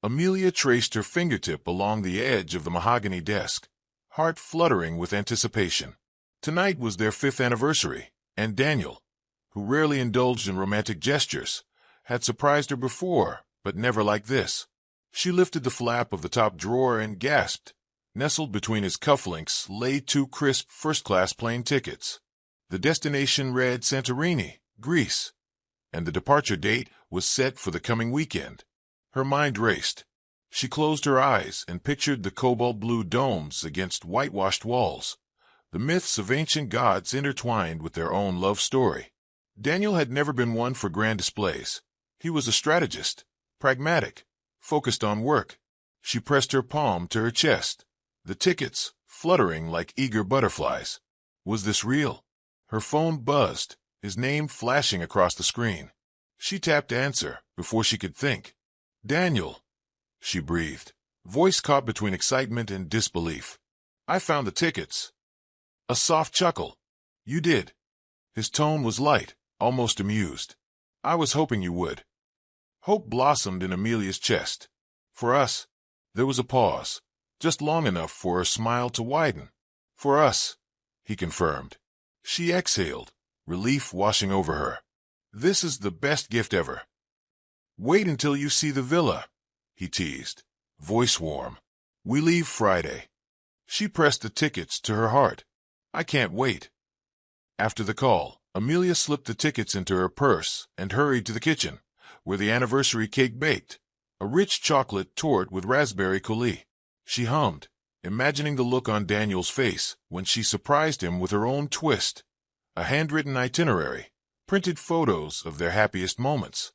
Amelia traced her fingertip along the edge of the mahogany desk, heart fluttering with anticipation. Tonight was their 5th anniversary, and Daniel, who rarely indulged in romantic gestures, had surprised her before, but never like this. She lifted the flap of the top drawer and gasped. Nestled between his cufflinks lay 2 crisp first-class plane tickets. The destination read Santorini, Greece, and the departure date was set for the coming weekend. Her mind raced. She closed her eyes and pictured the cobalt-blue domes against whitewashed walls, the myths of ancient gods intertwined with their own love story. Daniel had never been one for grand displays. He was a strategist, pragmatic, focused on work. She pressed her palm to her chest, the tickets fluttering like eager butterflies. Was this real? Her phone buzzed, his name flashing across the screen. She tapped answer before she could think. "Daniel," she breathed, voice caught between excitement and disbelief. "I found the tickets." A soft chuckle. "You did?" His tone was light, almost amused. "I was hoping you would." Hope blossomed in Amelia's chest. "For us." There was a pause, just long enough for her smile to widen. "For us," he confirmed. She exhaled, relief washing over her. "This is the best gift ever." "Wait until you see the villa," he teased, voice warm. "We leave Friday." She pressed the tickets to her heart. "I can't wait." After the call, Amelia slipped the tickets into her purse and hurried to the kitchen, where the anniversary cake baked, a rich chocolate torte with raspberry coulis. She hummed, imagining the look on Daniel's face when she surprised him with her own twist, a handwritten itinerary, printed photos of their happiest moments.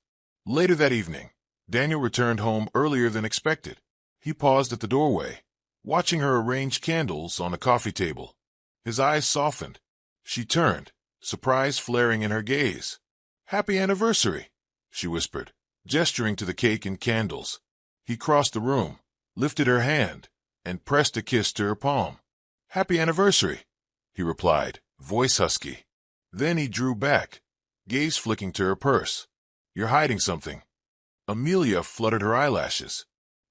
Later that evening, Daniel returned home earlier than expected. He paused at the doorway, watching her arrange candles on a coffee table. His eyes softened. She turned, surprise flaring in her gaze. "Happy anniversary," she whispered, gesturing to the cake and candles. He crossed the room, lifted her hand, and pressed a kiss to her palm. "Happy anniversary," he replied, voice husky. Then he drew back, gaze flicking to her purse. "You're hiding something." Amelia fluttered her eyelashes.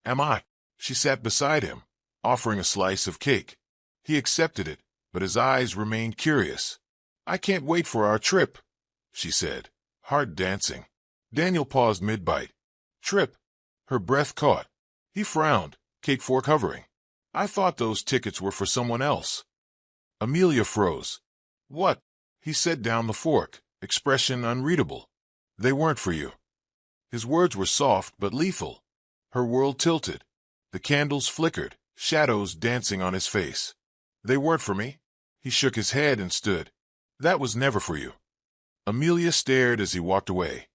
"Am I?" She sat beside him, offering a slice of cake. He accepted it, but his eyes remained curious. "I can't wait for our trip," she said, heart dancing. Daniel paused mid-bite. "Trip?" Her breath caught. He frowned, cake fork hovering. "I thought those tickets were for someone else." Amelia froze. "What?" He set down the fork, expression unreadable. "They weren't for you." His words were soft but lethal. Her world tilted. The candles flickered, shadows dancing on his face. "They weren't for me?" He shook his head and stood. "That was never for you." Amelia stared as he walked away,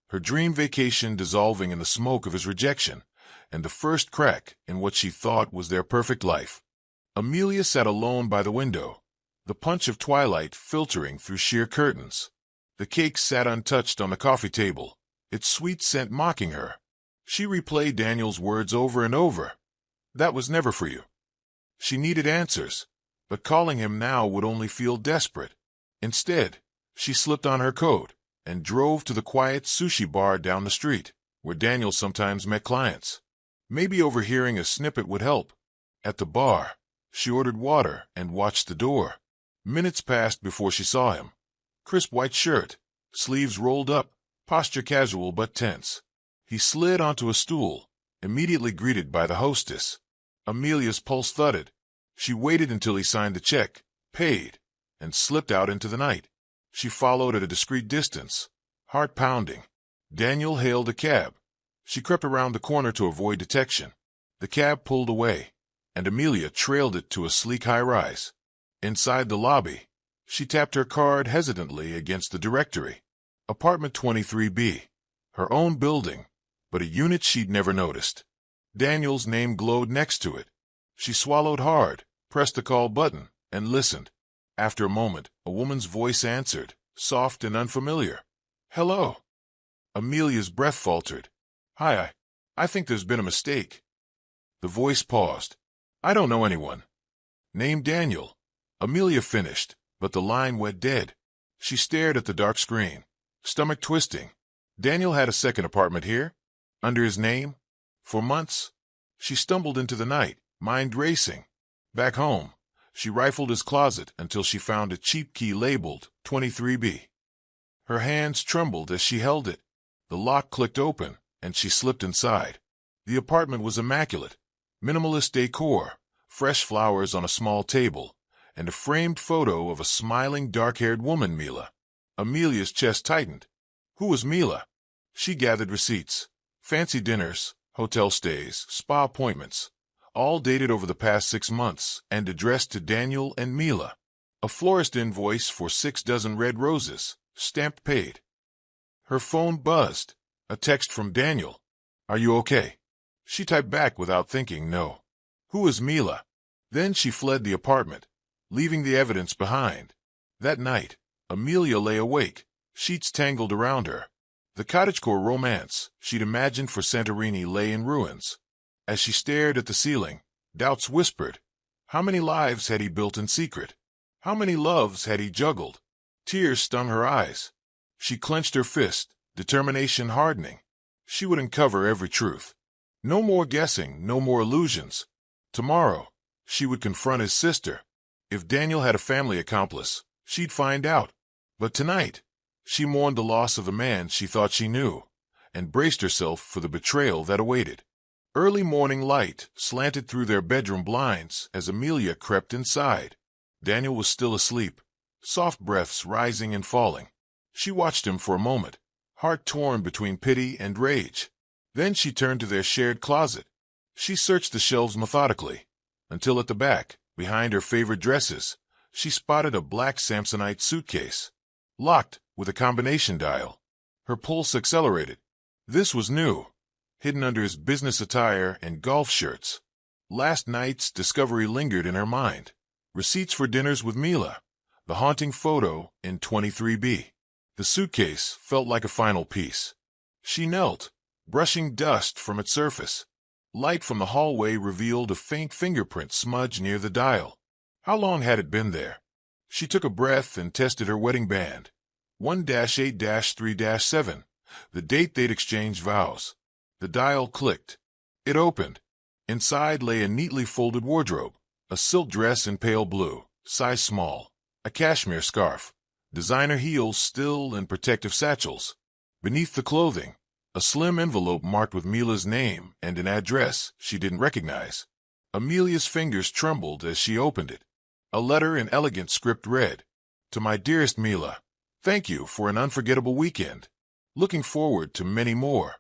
her dream vacation dissolving in the smoke of his rejection, and the first crack in what she thought was their perfect life. Amelia sat alone by the window, the punch of twilight filtering through sheer curtains. The cake sat untouched on the coffee table, its sweet scent mocking her. She replayed Daniel's words over and over. "That was never for you." She needed answers, but calling him now would only feel desperate. Instead, she slipped on her coat and drove to the quiet sushi bar down the street, where Daniel sometimes met clients. Maybe overhearing a snippet would help. At the bar, she ordered water and watched the door. Minutes passed before she saw him. Crisp white shirt, sleeves rolled up, posture casual but tense. He slid onto a stool, immediately greeted by the hostess. Amelia's pulse thudded. She waited until he signed the check, paid, and slipped out into the night. She followed at a discreet distance, heart pounding. Daniel hailed a cab. She crept around the corner to avoid detection. The cab pulled away, and Amelia trailed it to a sleek high-rise. Inside the lobby, she tapped her card hesitantly against the directory. Apartment 23B, her own building, but a unit she'd never noticed. Daniel's name glowed next to it. She swallowed hard, pressed the call button, and listened. After a moment, a woman's voice answered, soft and unfamiliar. "Hello." Amelia's breath faltered. "Hi, I think there's been a mistake." The voice paused. "I don't know anyone." "Named Daniel." Amelia finished, but the line went dead. She stared at the dark screen, stomach twisting. Daniel had a second apartment here? Under his name? For months, she stumbled into the night, mind racing. Back home, she rifled his closet until she found a cheap key labeled 23B. Her hands trembled as she held it. The lock clicked open, and she slipped inside. The apartment was immaculate. Minimalist decor, fresh flowers on a small table, and a framed photo of a smiling dark-haired woman, Mila. Amelia's chest tightened. Who was Mila? She gathered receipts. Fancy dinners, hotel stays, spa appointments, all dated over the past 6 months and addressed to Daniel and Mila. A florist invoice for 6 dozen red roses, stamped paid. Her phone buzzed. A text from Daniel. Are you okay? She typed back without thinking, no. Who is Mila? Then she fled the apartment, leaving the evidence behind. That night, Amelia lay awake, sheets tangled around her. The cottagecore romance she'd imagined for Santorini lay in ruins. As she stared at the ceiling, doubts whispered. How many lives had he built in secret? How many loves had he juggled? Tears stung her eyes. She clenched her fist, determination hardening. She would uncover every truth. No more guessing, no more illusions. Tomorrow, she would confront his sister. If Daniel had a family accomplice, she'd find out. But tonight, she mourned the loss of the man she thought she knew, and braced herself for the betrayal that awaited. Early morning light slanted through their bedroom blinds as Amelia crept inside. Daniel was still asleep, soft breaths rising and falling. She watched him for a moment, heart torn between pity and rage. Then she turned to their shared closet. She searched the shelves methodically, until at the back, behind her favorite dresses, she spotted a black Samsonite suitcase, locked with a combination dial. Her pulse accelerated. This was new, hidden under his business attire and golf shirts. Last night's discovery lingered in her mind. Receipts for dinners with Mila, the haunting photo in 23B. The suitcase felt like a final piece. She knelt, brushing dust from its surface. Light from the hallway revealed a faint fingerprint smudge near the dial. How long had it been there? She took a breath and tested her wedding band. 1-8-3-7, the date they'd exchanged vows. The dial clicked. It opened. Inside lay a neatly folded wardrobe, a silk dress in pale blue, size small, a cashmere scarf, designer heels still and protective satchels. Beneath the clothing, a slim envelope marked with Mila's name and an address she didn't recognize. Amelia's fingers trembled as she opened it. A letter in elegant script read, "To my dearest Mila, thank you for an unforgettable weekend. Looking forward to many more.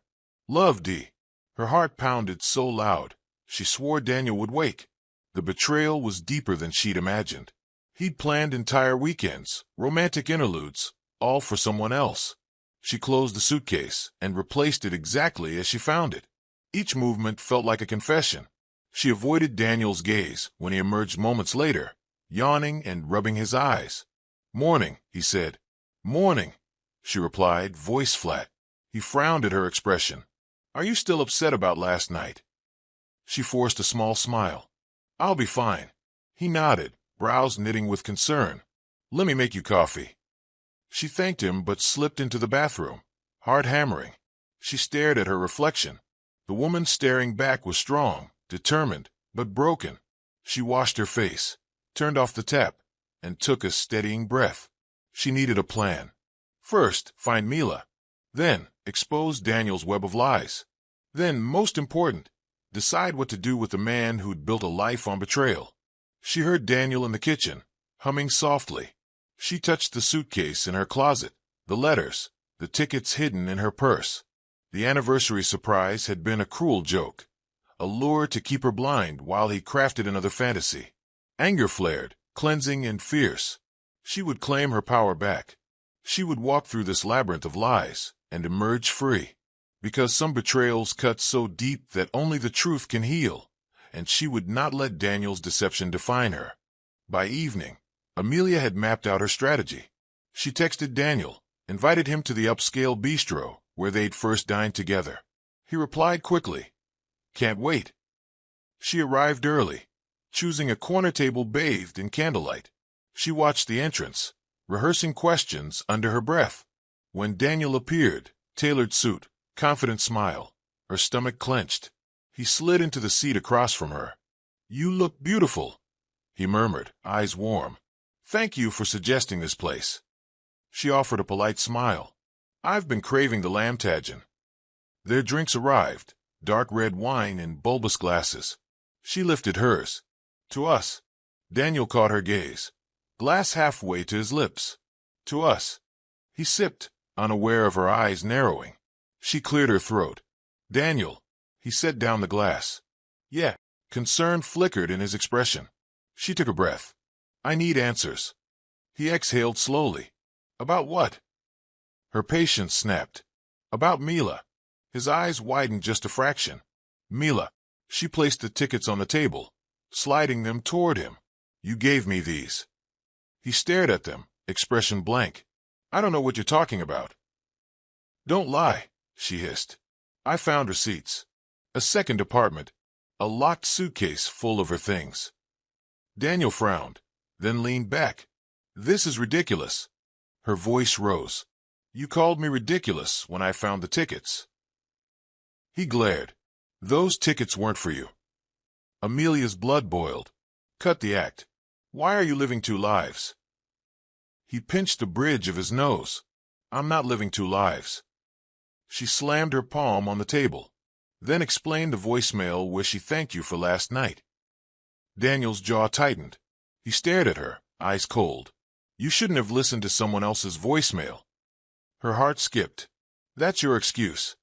Love, D." Her heart pounded so loud, she swore Daniel would wake. The betrayal was deeper than she'd imagined. He'd planned entire weekends, romantic interludes, all for someone else. She closed the suitcase and replaced it exactly as she found it. Each movement felt like a confession. She avoided Daniel's gaze when he emerged moments later, yawning and rubbing his eyes. "Morning," he said. "Morning," she replied, voice flat. He frowned at her expression. "Are you still upset about last night?" She forced a small smile. "I'll be fine." He nodded, brows knitting with concern. "Let me make you coffee." She thanked him but slipped into the bathroom, heart hammering. She stared at her reflection. The woman staring back was strong, determined, but broken. She washed her face, turned off the tap, and took a steadying breath. She needed a plan. First, find Mila. Then, expose Daniel's web of lies. Then, most important, decide what to do with the man who'd built a life on betrayal. She heard Daniel in the kitchen, humming softly. She touched the suitcase in her closet, the letters, the tickets hidden in her purse. The anniversary surprise had been a cruel joke, a lure to keep her blind while he crafted another fantasy. Anger flared, cleansing and fierce. She would claim her power back. She would walk through this labyrinth of lies and emerge free. Because some betrayals cut so deep that only the truth can heal, and she would not let Daniel's deception define her. By evening, Amelia had mapped out her strategy. She texted Daniel, invited him to the upscale bistro where they'd first dined together. He replied quickly, "Can't wait." She arrived early, choosing a corner table bathed in candlelight. She watched the entrance, rehearsing questions under her breath. When Daniel appeared, tailored suit, confident smile, her stomach clenched. He slid into the seat across from her. "You look beautiful," he murmured, eyes warm. "Thank you for suggesting this place." She offered a polite smile. "I've been craving the lamb tagine." Their drinks arrived, dark red wine in bulbous glasses. She lifted hers. "To us." Daniel caught her gaze. Glass halfway to his lips. "To us." He sipped, unaware of her eyes narrowing. She cleared her throat. "Daniel." He set down the glass. "Yeah." Concern flickered in his expression. She took a breath. "I need answers." He exhaled slowly. "About what?" Her patience snapped. "About Mila." His eyes widened just a fraction. "Mila." She placed the tickets on the table, sliding them toward him. "You gave me these." He stared at them, expression blank. "I don't know what you're talking about." "Don't lie," she hissed. "I found receipts. A second apartment. A locked suitcase full of her things." Daniel frowned, then leaned back. "This is ridiculous." Her voice rose. "You called me ridiculous when I found the tickets." He glared. "Those tickets weren't for you." Amelia's blood boiled. "Cut the act. Why are you living two lives?" He pinched the bridge of his nose. "I'm not living two lives." She slammed her palm on the table, then explained the voicemail where she thanked you for last night. Daniel's jaw tightened. He stared at her, eyes cold. "You shouldn't have listened to someone else's voicemail." Her heart skipped. "That's your excuse."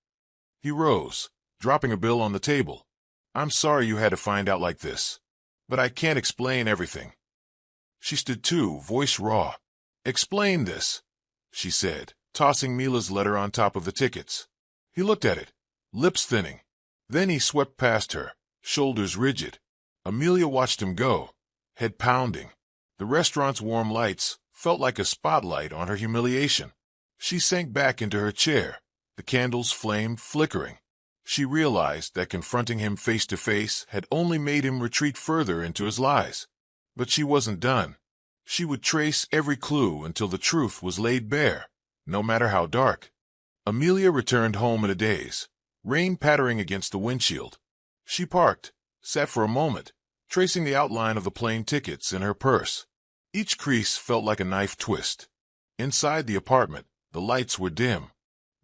He rose, dropping a bill on the table. "I'm sorry you had to find out like this, but I can't explain everything." She stood too, voice raw. "Explain this," she said, tossing Mila's letter on top of the tickets. He looked at it, lips thinning. Then he swept past her, shoulders rigid. Amelia watched him go, head pounding. The restaurant's warm lights felt like a spotlight on her humiliation. She sank back into her chair, the candles flamed, flickering. She realized that confronting him face to face had only made him retreat further into his lies. But she wasn't done. She would trace every clue until the truth was laid bare, no matter how dark. Amelia returned home in a daze, rain pattering against the windshield. She parked, sat for a moment, tracing the outline of the plane tickets in her purse. Each crease felt like a knife twist. Inside the apartment, the lights were dim.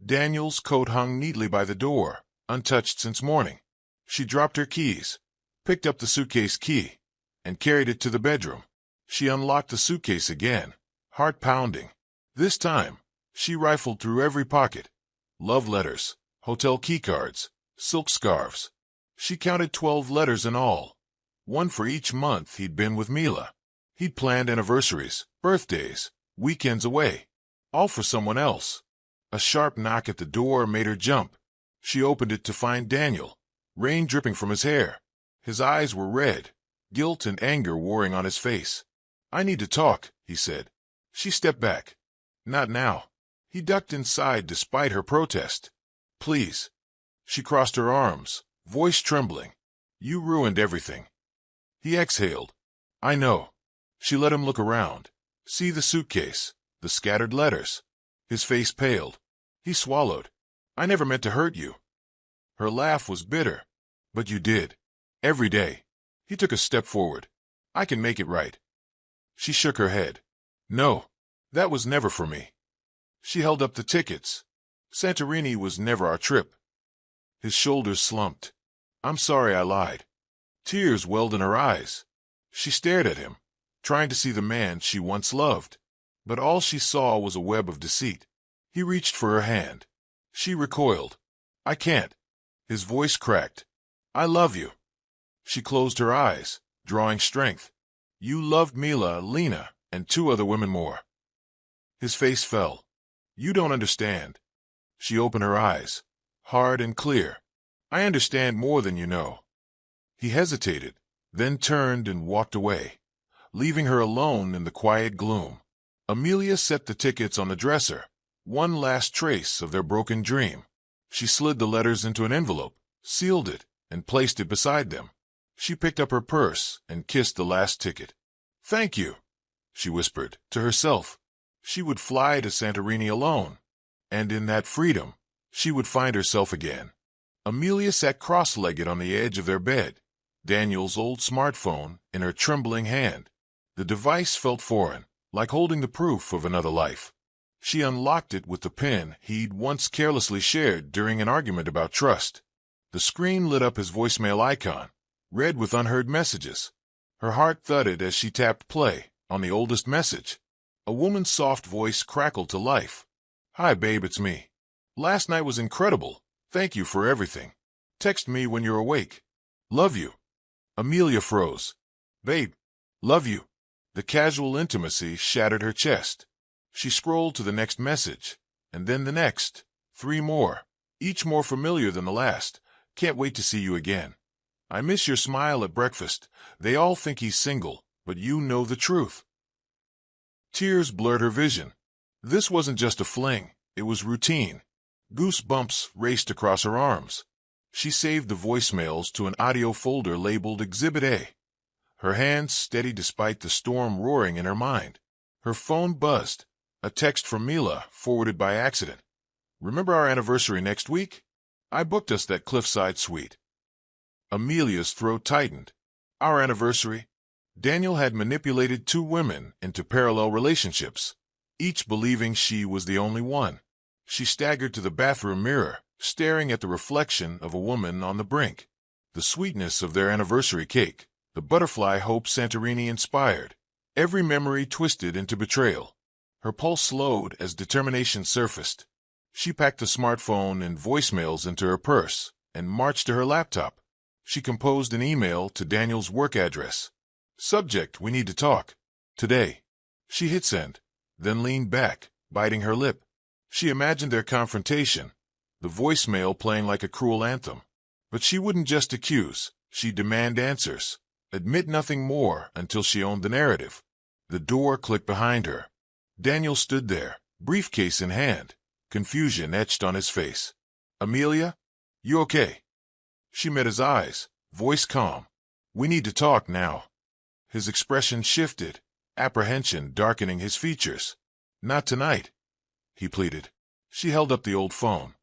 Daniel's coat hung neatly by the door, untouched since morning. She dropped her keys, picked up the suitcase key, and carried it to the bedroom. She unlocked the suitcase again, heart pounding. This time, she rifled through every pocket. Love letters, hotel keycards, silk scarves. She counted 12 letters in all, one for each month he'd been with Mila. He'd planned anniversaries, birthdays, weekends away, all for someone else. A sharp knock at the door made her jump. She opened it to find Daniel, rain dripping from his hair. His eyes were red, guilt and anger warring on his face. "I need to talk," he said. She stepped back. "Not now." He ducked inside despite her protest. "Please." She crossed her arms, voice trembling. "You ruined everything." He exhaled. "I know." She let him look around, see the suitcase, the scattered letters. His face paled. He swallowed. "I never meant to hurt you." Her laugh was bitter. "But you did. Every day." He took a step forward. "I can make it right." She shook her head. "No, that was never for me." She held up the tickets. "Santorini was never our trip." His shoulders slumped. "I'm sorry I lied." Tears welled in her eyes. She stared at him, trying to see the man she once loved. But all she saw was a web of deceit. He reached for her hand. She recoiled. "I can't." His voice cracked. "I love you." She closed her eyes, drawing strength. "You loved Mila, Lena, and 2 other women more." His face fell. "You don't understand." She opened her eyes, hard and clear. "I understand more than you know." He hesitated, then turned and walked away, leaving her alone in the quiet gloom. Amelia set the tickets on the dresser, one last trace of their broken dream. She slid the letters into an envelope, sealed it, and placed it beside them. She picked up her purse and kissed the last ticket. "Thank you," she whispered to herself. She would fly to Santorini alone, and in that freedom, she would find herself again. Amelia sat cross-legged on the edge of their bed, Daniel's old smartphone in her trembling hand. The device felt foreign, like holding the proof of another life. She unlocked it with the pen he'd once carelessly shared during an argument about trust. The screen lit up his voicemail icon, red with unheard messages. Her heart thudded as she tapped play on the oldest message. A woman's soft voice crackled to life. "Hi, babe, it's me. Last night was incredible. Thank you for everything. Text me when you're awake. Love you." Amelia froze. "Babe, love you." The casual intimacy shattered her chest. She scrolled to the next message, and then the next. 3 more, each more familiar than the last. "Can't wait to see you again. I miss your smile at breakfast. They all think he's single, but you know the truth." Tears blurred her vision. This wasn't just a fling, it was routine. Goosebumps raced across her arms. She saved the voicemails to an audio folder labeled Exhibit A. Her hands steady despite the storm roaring in her mind. Her phone buzzed. A text from Mila, forwarded by accident. "Remember our anniversary next week? I booked us that cliffside suite." Amelia's throat tightened. Our anniversary? Daniel had manipulated 2 women into parallel relationships, each believing she was the only one. She staggered to the bathroom mirror, staring at the reflection of a woman on the brink. The sweetness of their anniversary cake, the butterfly hope Santorini inspired, every memory twisted into betrayal. Her pulse slowed as determination surfaced. She packed the smartphone and voicemails into her purse and marched to her laptop. She composed an email to Daniel's work address. Subject: "We need to talk. Today." She hit send, then leaned back, biting her lip. She imagined their confrontation, the voicemail playing like a cruel anthem. But she wouldn't just accuse, she'd demand answers, admit nothing more until she owned the narrative. The door clicked behind her. Daniel stood there, briefcase in hand, confusion etched on his face. "Amelia? You okay?" She met his eyes, voice calm. "We need to talk now." His expression shifted, apprehension darkening his features. "Not tonight," he pleaded. She held up the old phone.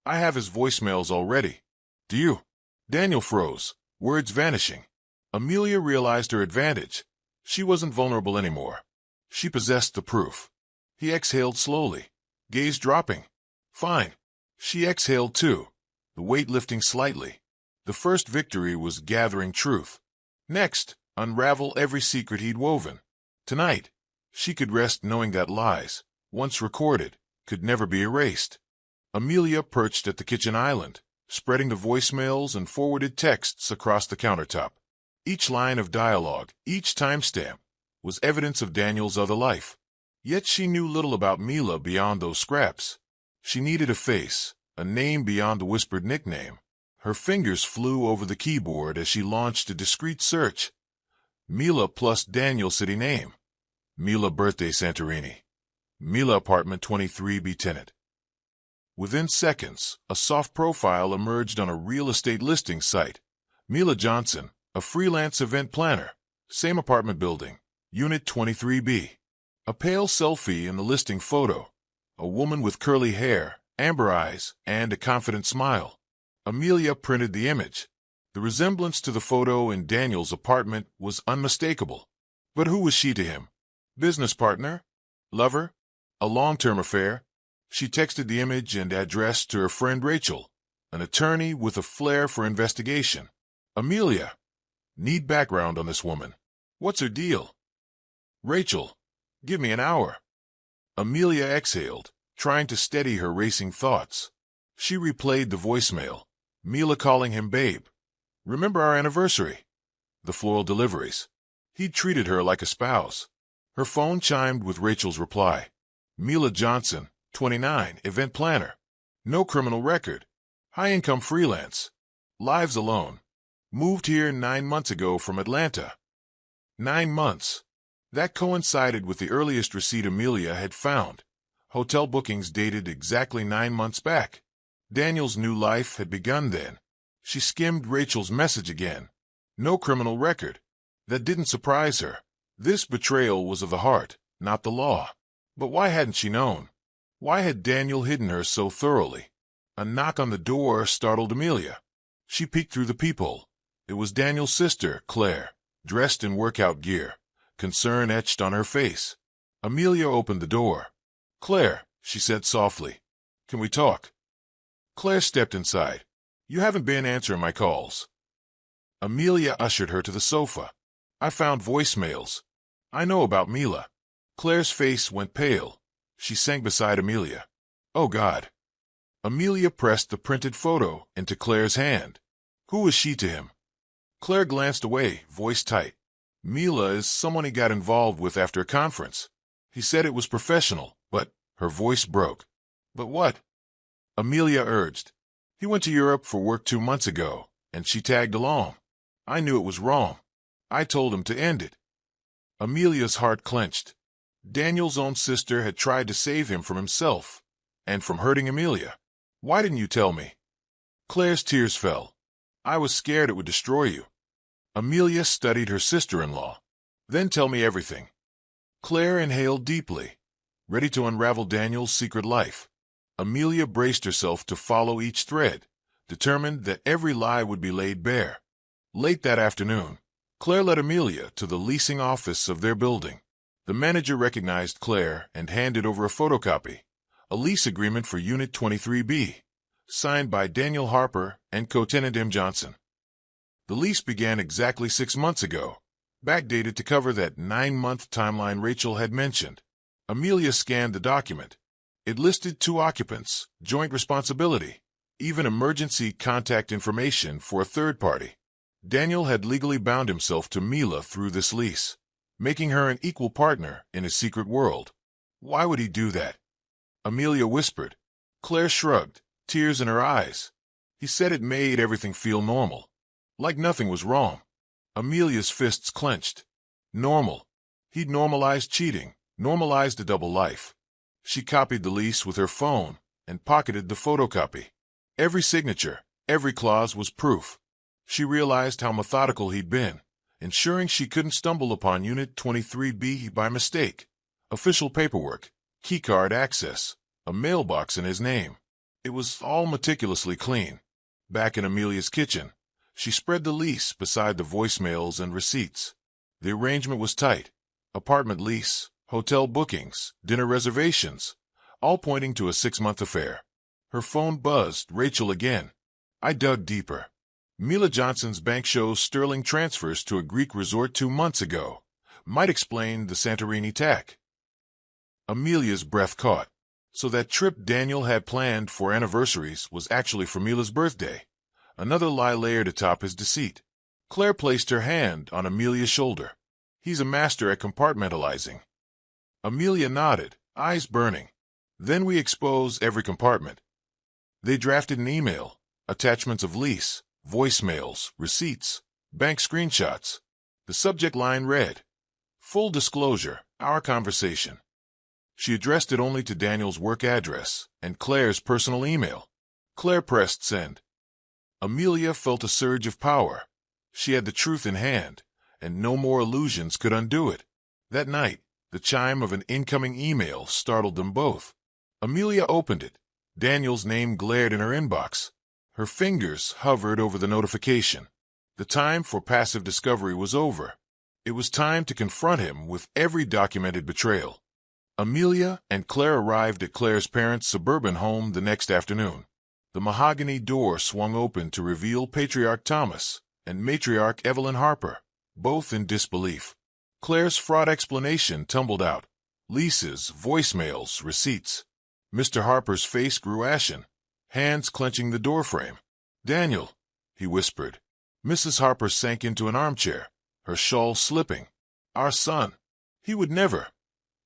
"I have his voicemails already. Do you?" Daniel froze, words vanishing. Amelia realized her advantage. She wasn't vulnerable anymore. She possessed the proof. He exhaled slowly, gaze dropping. "Fine." She exhaled too, the weight lifting slightly. The first victory was gathering truth. Next, unravel every secret he'd woven. Tonight, she could rest knowing that lies, once recorded, could never be erased. Amelia perched at the kitchen island, spreading the voicemails and forwarded texts across the countertop. Each line of dialogue, each timestamp, was evidence of Daniel's other life. Yet she knew little about Mila beyond those scraps. She needed a face, a name beyond the whispered nickname. Her fingers flew over the keyboard as she launched a discreet search. Mila plus Daniel city name. Mila birthday Santorini. Mila apartment 23B tenant. Within seconds, a soft profile emerged on a real estate listing site. Mila Johnson, a freelance event planner. Same apartment building. Unit 23B. A pale selfie in the listing photo. A woman with curly hair, amber eyes, and a confident smile. Amelia printed the image. The resemblance to the photo in Daniel's apartment was unmistakable. But who was she to him? Business partner? Lover? A long-term affair? She texted the image and address to her friend Rachel, an attorney with a flair for investigation. "Amelia, need background on this woman. What's her deal?" "Rachel, give me an hour." Amelia exhaled, trying to steady her racing thoughts. She replayed the voicemail, Mila calling him babe. "Remember our anniversary?" The floral deliveries. He'd treated her like a spouse. Her phone chimed with Rachel's reply. Mila Johnson, 29, event planner. No criminal record. High-income freelance. Lives alone. Moved here 9 months ago from Atlanta. 9 months. That coincided with the earliest receipt Amelia had found. Hotel bookings dated exactly 9 months back. Daniel's new life had begun then. She skimmed Rachel's message again. No criminal record. That didn't surprise her. This betrayal was of the heart, not the law. But why hadn't she known? Why had Daniel hidden her so thoroughly? A knock on the door startled Amelia. She peeked through the peephole. It was Daniel's sister, Claire, dressed in workout gear, concern etched on her face. Amelia opened the door. "Claire," she said softly, "can we talk?" Claire stepped inside. "You haven't been answering my calls." Amelia ushered her to the sofa. "I found voicemails. I know about Mila." Claire's face went pale. She sank beside Amelia. "Oh, God." Amelia pressed the printed photo into Claire's hand. Who was she to him? Claire glanced away, voice tight. "Mila is someone he got involved with after a conference. He said it was professional, but—" her voice broke. "But what?" Amelia urged. "He went to Europe for work 2 months ago, and she tagged along. I knew it was wrong. I told him to end it." Amelia's heart clenched. Daniel's own sister had tried to save him from himself, and from hurting Amelia. "Why didn't you tell me?" Claire's tears fell. "I was scared it would destroy you." Amelia studied her sister-in-law. "Then tell me everything." Claire inhaled deeply, ready to unravel Daniel's secret life. Amelia braced herself to follow each thread, determined that every lie would be laid bare. Late that afternoon, Claire led Amelia to the leasing office of their building. The manager recognized Claire and handed over a photocopy, a lease agreement for Unit 23B, signed by Daniel Harper and Co-Tenant M. Johnson. The lease began exactly 6 months ago, backdated to cover that 9-month timeline Rachel had mentioned. Amelia scanned the document. It listed 2 occupants, joint responsibility, even emergency contact information for a third party. Daniel had legally bound himself to Mila through this lease, making her an equal partner in his secret world. Why would he do that? Amelia whispered. Claire shrugged, tears in her eyes. He said it made everything feel normal, like nothing was wrong. Amelia's fists clenched. Normal. He'd normalized cheating, normalized a double life. She copied the lease with her phone and pocketed the photocopy. Every signature, every clause was proof. She realized how methodical he'd been, ensuring she couldn't stumble upon Unit 23B by mistake. Official paperwork, keycard access, a mailbox in his name. It was all meticulously clean. Back in Amelia's kitchen, she spread the lease beside the voicemails and receipts. The arrangement was tight. Apartment lease, hotel bookings, dinner reservations, all pointing to a 6-month affair. Her phone buzzed, Rachel again. I dug deeper. Mila Johnson's bank shows sterling transfers to a Greek resort 2 months ago. Might explain the Santorini tack. Amelia's breath caught. So that trip Daniel had planned for anniversaries was actually for Mila's birthday. Another lie layered atop his deceit. Claire placed her hand on Amelia's shoulder. He's a master at compartmentalizing. Amelia nodded, eyes burning. Then we expose every compartment. They drafted an email, attachments of lease, voicemails, receipts, bank screenshots. The subject line read, "Full disclosure, our conversation." She addressed it only to Daniel's work address and Claire's personal email. Claire pressed send. Amelia felt a surge of power. She had the truth in hand, and no more illusions could undo it. That night, the chime of an incoming email startled them both. Amelia opened it. Daniel's name glared in her inbox. Her fingers hovered over the notification. The time for passive discovery was over. It was time to confront him with every documented betrayal. Amelia and Claire arrived at Claire's parents' suburban home the next afternoon. The mahogany door swung open to reveal Patriarch Thomas and Matriarch Evelyn Harper, both in disbelief. Claire's fraught explanation tumbled out. Leases, voicemails, receipts. Mr. Harper's face grew ashen, hands clenching the doorframe. "Daniel," he whispered. Mrs. Harper sank into an armchair, her shawl slipping. "Our son. He would never."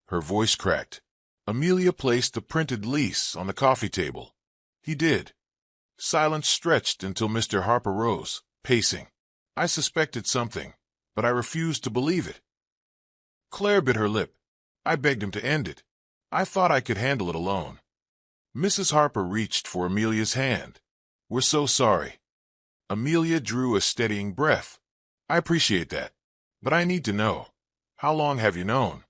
Her voice cracked. Amelia placed the printed lease on the coffee table. "He did." Silence stretched until Mr. Harper rose, pacing. "I suspected something, but I refused to believe it." Claire bit her lip. "I begged him to end it. I thought I could handle it alone." Mrs. Harper reached for Amelia's hand. "We're so sorry." Amelia drew a steadying breath. "I appreciate that, but I need to know. How long have you known?"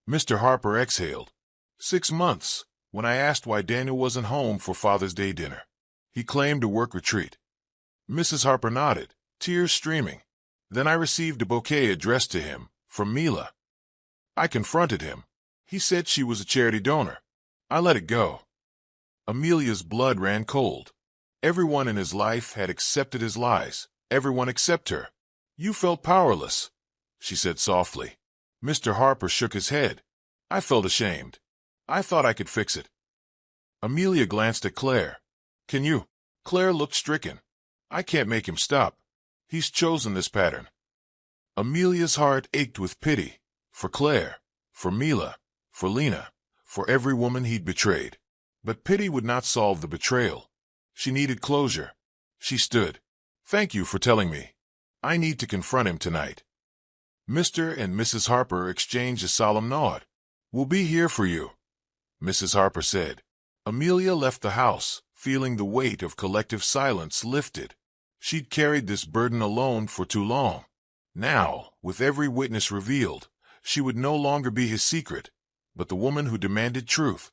Mr. Harper exhaled. 6 months, when I asked why Daniel wasn't home for Father's Day dinner. He claimed a work retreat. Mrs. Harper nodded, tears streaming. Then I received a bouquet addressed to him, from Mila. I confronted him. He said she was a charity donor. I let it go. Amelia's blood ran cold. Everyone in his life had accepted his lies, everyone except her. You felt powerless, she said softly. Mr. Harper shook his head. I felt ashamed. I thought I could fix it. Amelia glanced at Claire. Can you? Claire looked stricken. I can't make him stop. He's chosen this pattern. Amelia's heart ached with pity. For Claire, for Mila, for Lena, for every woman he'd betrayed. But pity would not solve the betrayal. She needed closure. She stood. Thank you for telling me. I need to confront him tonight. Mr. and Mrs. Harper exchanged a solemn nod. We'll be here for you, Mrs. Harper said. Amelia left the house, feeling the weight of collective silence lifted. She'd carried this burden alone for too long. Now, with every witness revealed, she would no longer be his secret, but the woman who demanded truth.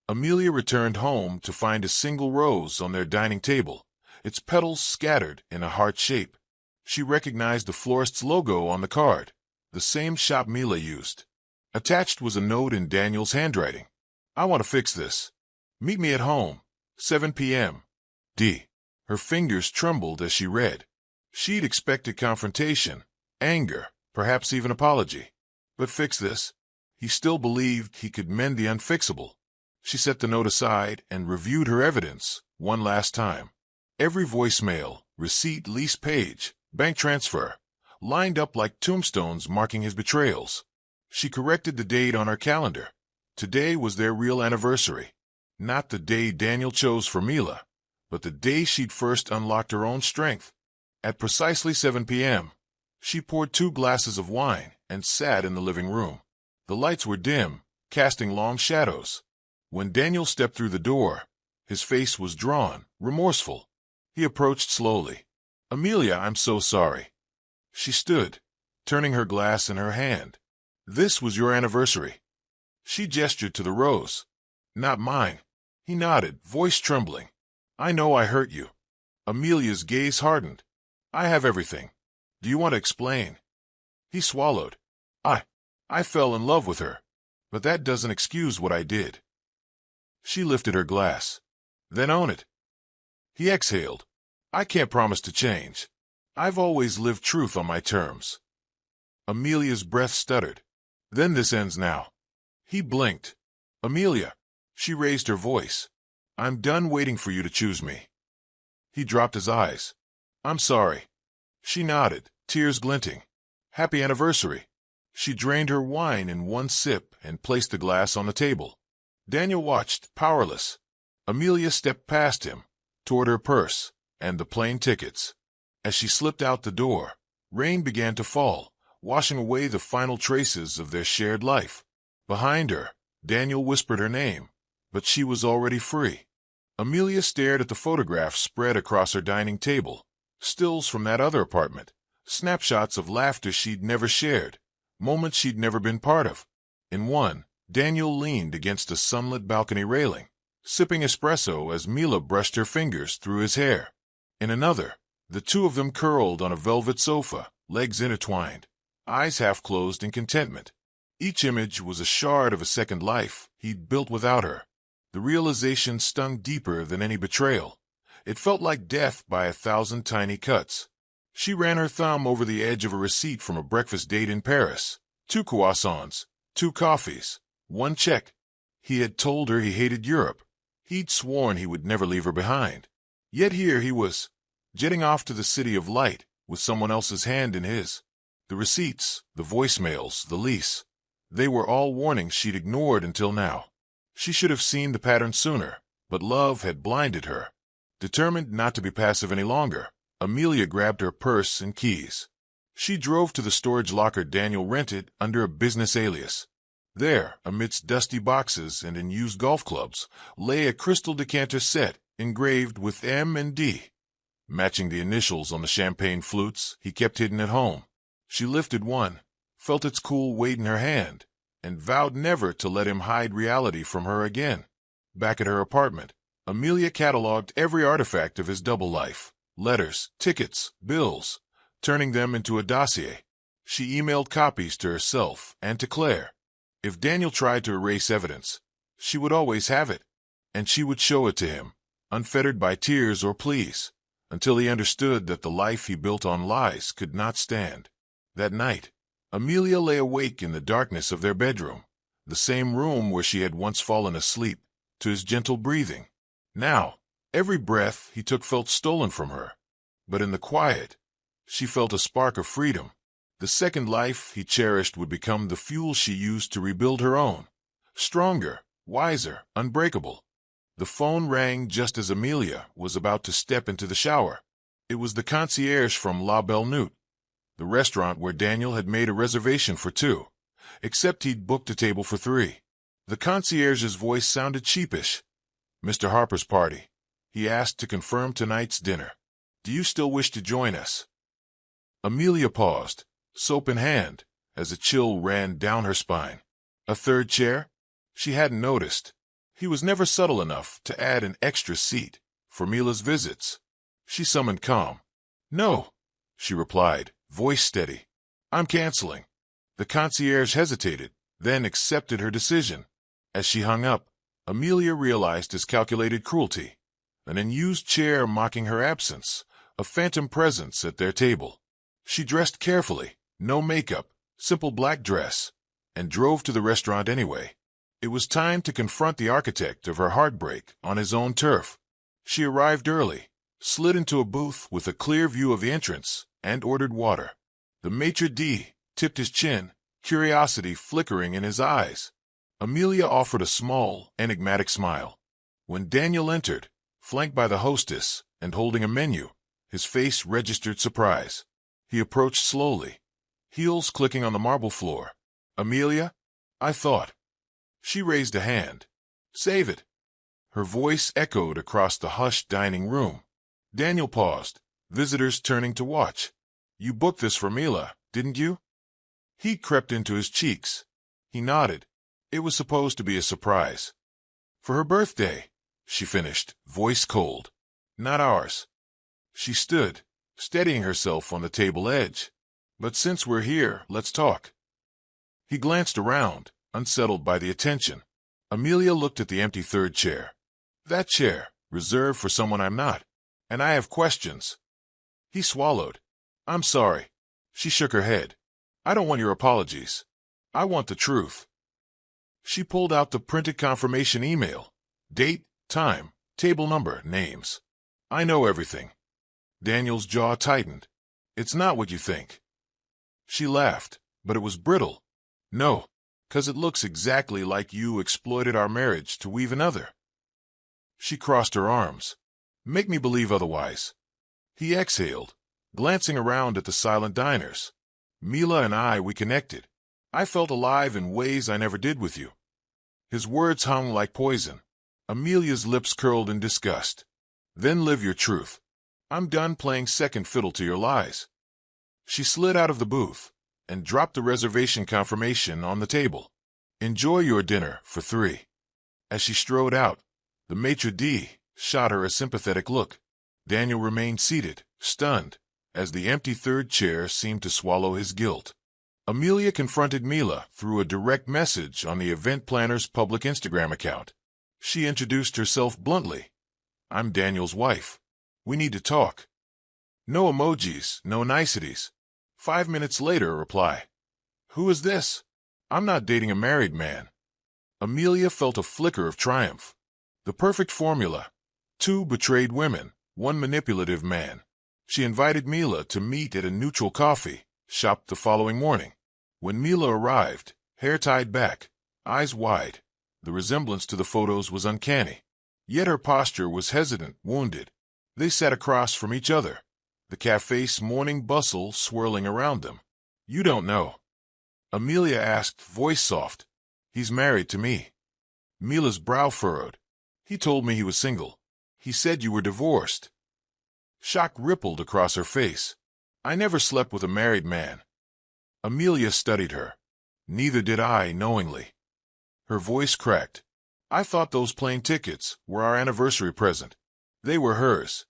Amelia returned home to find a single rose on their dining table, its petals scattered in a heart shape. She recognized the florist's logo on the card, the same shop Mila used. Attached was a note in Daniel's handwriting. I want to fix this. Meet me at home, 7 p.m. D. Her fingers trembled as she read. She'd expected confrontation, anger, perhaps even apology. But fix this? He still believed he could mend the unfixable. She set the note aside and reviewed her evidence one last time. Every voicemail, receipt, lease page, bank transfer, lined up like tombstones marking his betrayals. She corrected the date on her calendar. Today was their real anniversary. Not the day Daniel chose for Mila, but the day she'd first unlocked her own strength. At precisely 7 p.m., she poured 2 glasses of wine and sat in the living room. The lights were dim, casting long shadows. When Daniel stepped through the door, his face was drawn, remorseful. He approached slowly. Amelia, I'm so sorry. She stood, turning her glass in her hand. This was your anniversary. She gestured to the rose. Not mine. He nodded, voice trembling. I know I hurt you. Amelia's gaze hardened. I have everything. Do you want to explain? He swallowed. I fell in love with her, but that doesn't excuse what I did. She lifted her glass. Then own it. He exhaled. I can't promise to change. I've always lived truth on my terms. Amelia's breath stuttered. Then this ends now. He blinked. Amelia. She raised her voice. I'm done waiting for you to choose me. He dropped his eyes. I'm sorry. She nodded, tears glinting. Happy anniversary. She drained her wine in one sip and placed the glass on the table. Daniel watched, powerless. Amelia stepped past him, toward her purse and the plane tickets. As she slipped out the door, rain began to fall, washing away the final traces of their shared life. Behind her, Daniel whispered her name, but she was already free. Amelia stared at the photographs spread across her dining table, stills from that other apartment, snapshots of laughter she'd never shared, moments she'd never been part of. In one, Daniel leaned against a sunlit balcony railing, sipping espresso as Mila brushed her fingers through his hair. In another, the two of them curled on a velvet sofa, legs intertwined, eyes half closed in contentment. Each image was a shard of a second life he'd built without her. The realization stung deeper than any betrayal. It felt like death by 1,000 tiny cuts. She ran her thumb over the edge of a receipt from a breakfast date in Paris. 2 croissants, 2 coffees, 1 check. He had told her he hated Europe. He'd sworn he would never leave her behind. Yet here he was, jetting off to the city of light, with someone else's hand in his. The receipts, the voicemails, the lease. They were all warnings she'd ignored until now. She should have seen the pattern sooner, but love had blinded her. Determined not to be passive any longer, Amelia grabbed her purse and keys. She drove to the storage locker Daniel rented under a business alias. There, amidst dusty boxes and in used golf clubs, lay a crystal decanter set engraved with M and D, matching the initials on the champagne flutes he kept hidden at home. She lifted one, felt its cool weight in her hand, and vowed never to let him hide reality from her again. Back at her apartment, Amelia cataloged every artifact of his double life, letters, tickets, bills, turning them into a dossier. She emailed copies to herself and to Claire. If Daniel tried to erase evidence, she would always have it, and she would show it to him, unfettered by tears or pleas, until he understood that the life he built on lies could not stand. That night, Amelia lay awake in the darkness of their bedroom, the same room where she had once fallen asleep, to his gentle breathing. Now, every breath he took felt stolen from her. But in the quiet, she felt a spark of freedom. The second life he cherished would become the fuel she used to rebuild her own. Stronger, wiser, unbreakable. The phone rang just as Amelia was about to step into the shower. It was the concierge from La Belle Nuit, the restaurant where Daniel had made a reservation for 2, except he'd booked a table for 3. The concierge's voice sounded sheepish. "Mr. Harper's party," he asked to confirm tonight's dinner. "Do you still wish to join us?" Amelia paused, soap in hand, as a chill ran down her spine. A third chair? She hadn't noticed. He was never subtle enough to add an extra seat for Mila's visits. She summoned calm. "No," she replied, voice steady. "I'm canceling." The concierge hesitated, then accepted her decision. As she hung up, Amelia realized his calculated cruelty. An unused chair mocking her absence, a phantom presence at their table. She dressed carefully, no makeup, simple black dress, and drove to the restaurant anyway. It was time to confront the architect of her heartbreak on his own turf. She arrived early, slid into a booth with a clear view of the entrance, and ordered water. The maitre d' tipped his chin, curiosity flickering in his eyes. Amelia offered a small, enigmatic smile. When Daniel entered, flanked by the hostess and holding a menu, his face registered surprise. He approached slowly, heels clicking on the marble floor. "Amelia? I thought." She raised a hand. "Save it." Her voice echoed across the hushed dining room. Daniel paused, visitors turning to watch. "You booked this for Mila, didn't you?" Heat crept into his cheeks. He nodded. It was supposed to be a surprise. "For her birthday," she finished, voice cold. "Not ours." She stood, steadying herself on the table edge. "But since we're here, let's talk." He glanced around, unsettled by the attention. Amelia looked at the empty third chair. "That chair, reserved for someone I'm not. And I have questions." He swallowed. "I'm sorry." She shook her head. "I don't want your apologies. I want the truth." She pulled out the printed confirmation email. Date, time, table number, names. "I know everything." Daniel's jaw tightened. "It's not what you think." She laughed, but it was brittle. "No, 'cause it looks exactly like you exploited our marriage to weave another." She crossed her arms. "Make me believe otherwise." He exhaled, glancing around at the silent diners. "Mila and we connected. I felt alive in ways I never did with you." His words hung like poison. Amelia's lips curled in disgust. "Then live your truth. I'm done playing second fiddle to your lies." She slid out of the booth and dropped the reservation confirmation on the table. "Enjoy your dinner for 3. As she strode out, the maitre d' shot her a sympathetic look. Daniel remained seated, stunned, as the empty third chair seemed to swallow his guilt. Amelia confronted Mila through a direct message on the event planner's public Instagram account. She introduced herself bluntly. "I'm Daniel's wife. We need to talk." No emojis, no niceties. 5 minutes later, a reply. "Who is this? I'm not dating a married man." Amelia felt a flicker of triumph. The perfect formula. 2 betrayed women, 1 manipulative man. She invited Mila to meet at a neutral coffee shop the following morning. When Mila arrived, hair tied back, eyes wide, the resemblance to the photos was uncanny. Yet her posture was hesitant, wounded. They sat across from each other, the cafe's morning bustle swirling around them. "You don't know?" Amelia asked, voice soft. "He's married to me." Mila's brow furrowed. "He told me he was single. He said you were divorced." Shock rippled across her face. "I never slept with a married man." Amelia studied her. "Neither did I, knowingly." Her voice cracked. I thought those plane tickets were our anniversary present. They were hers.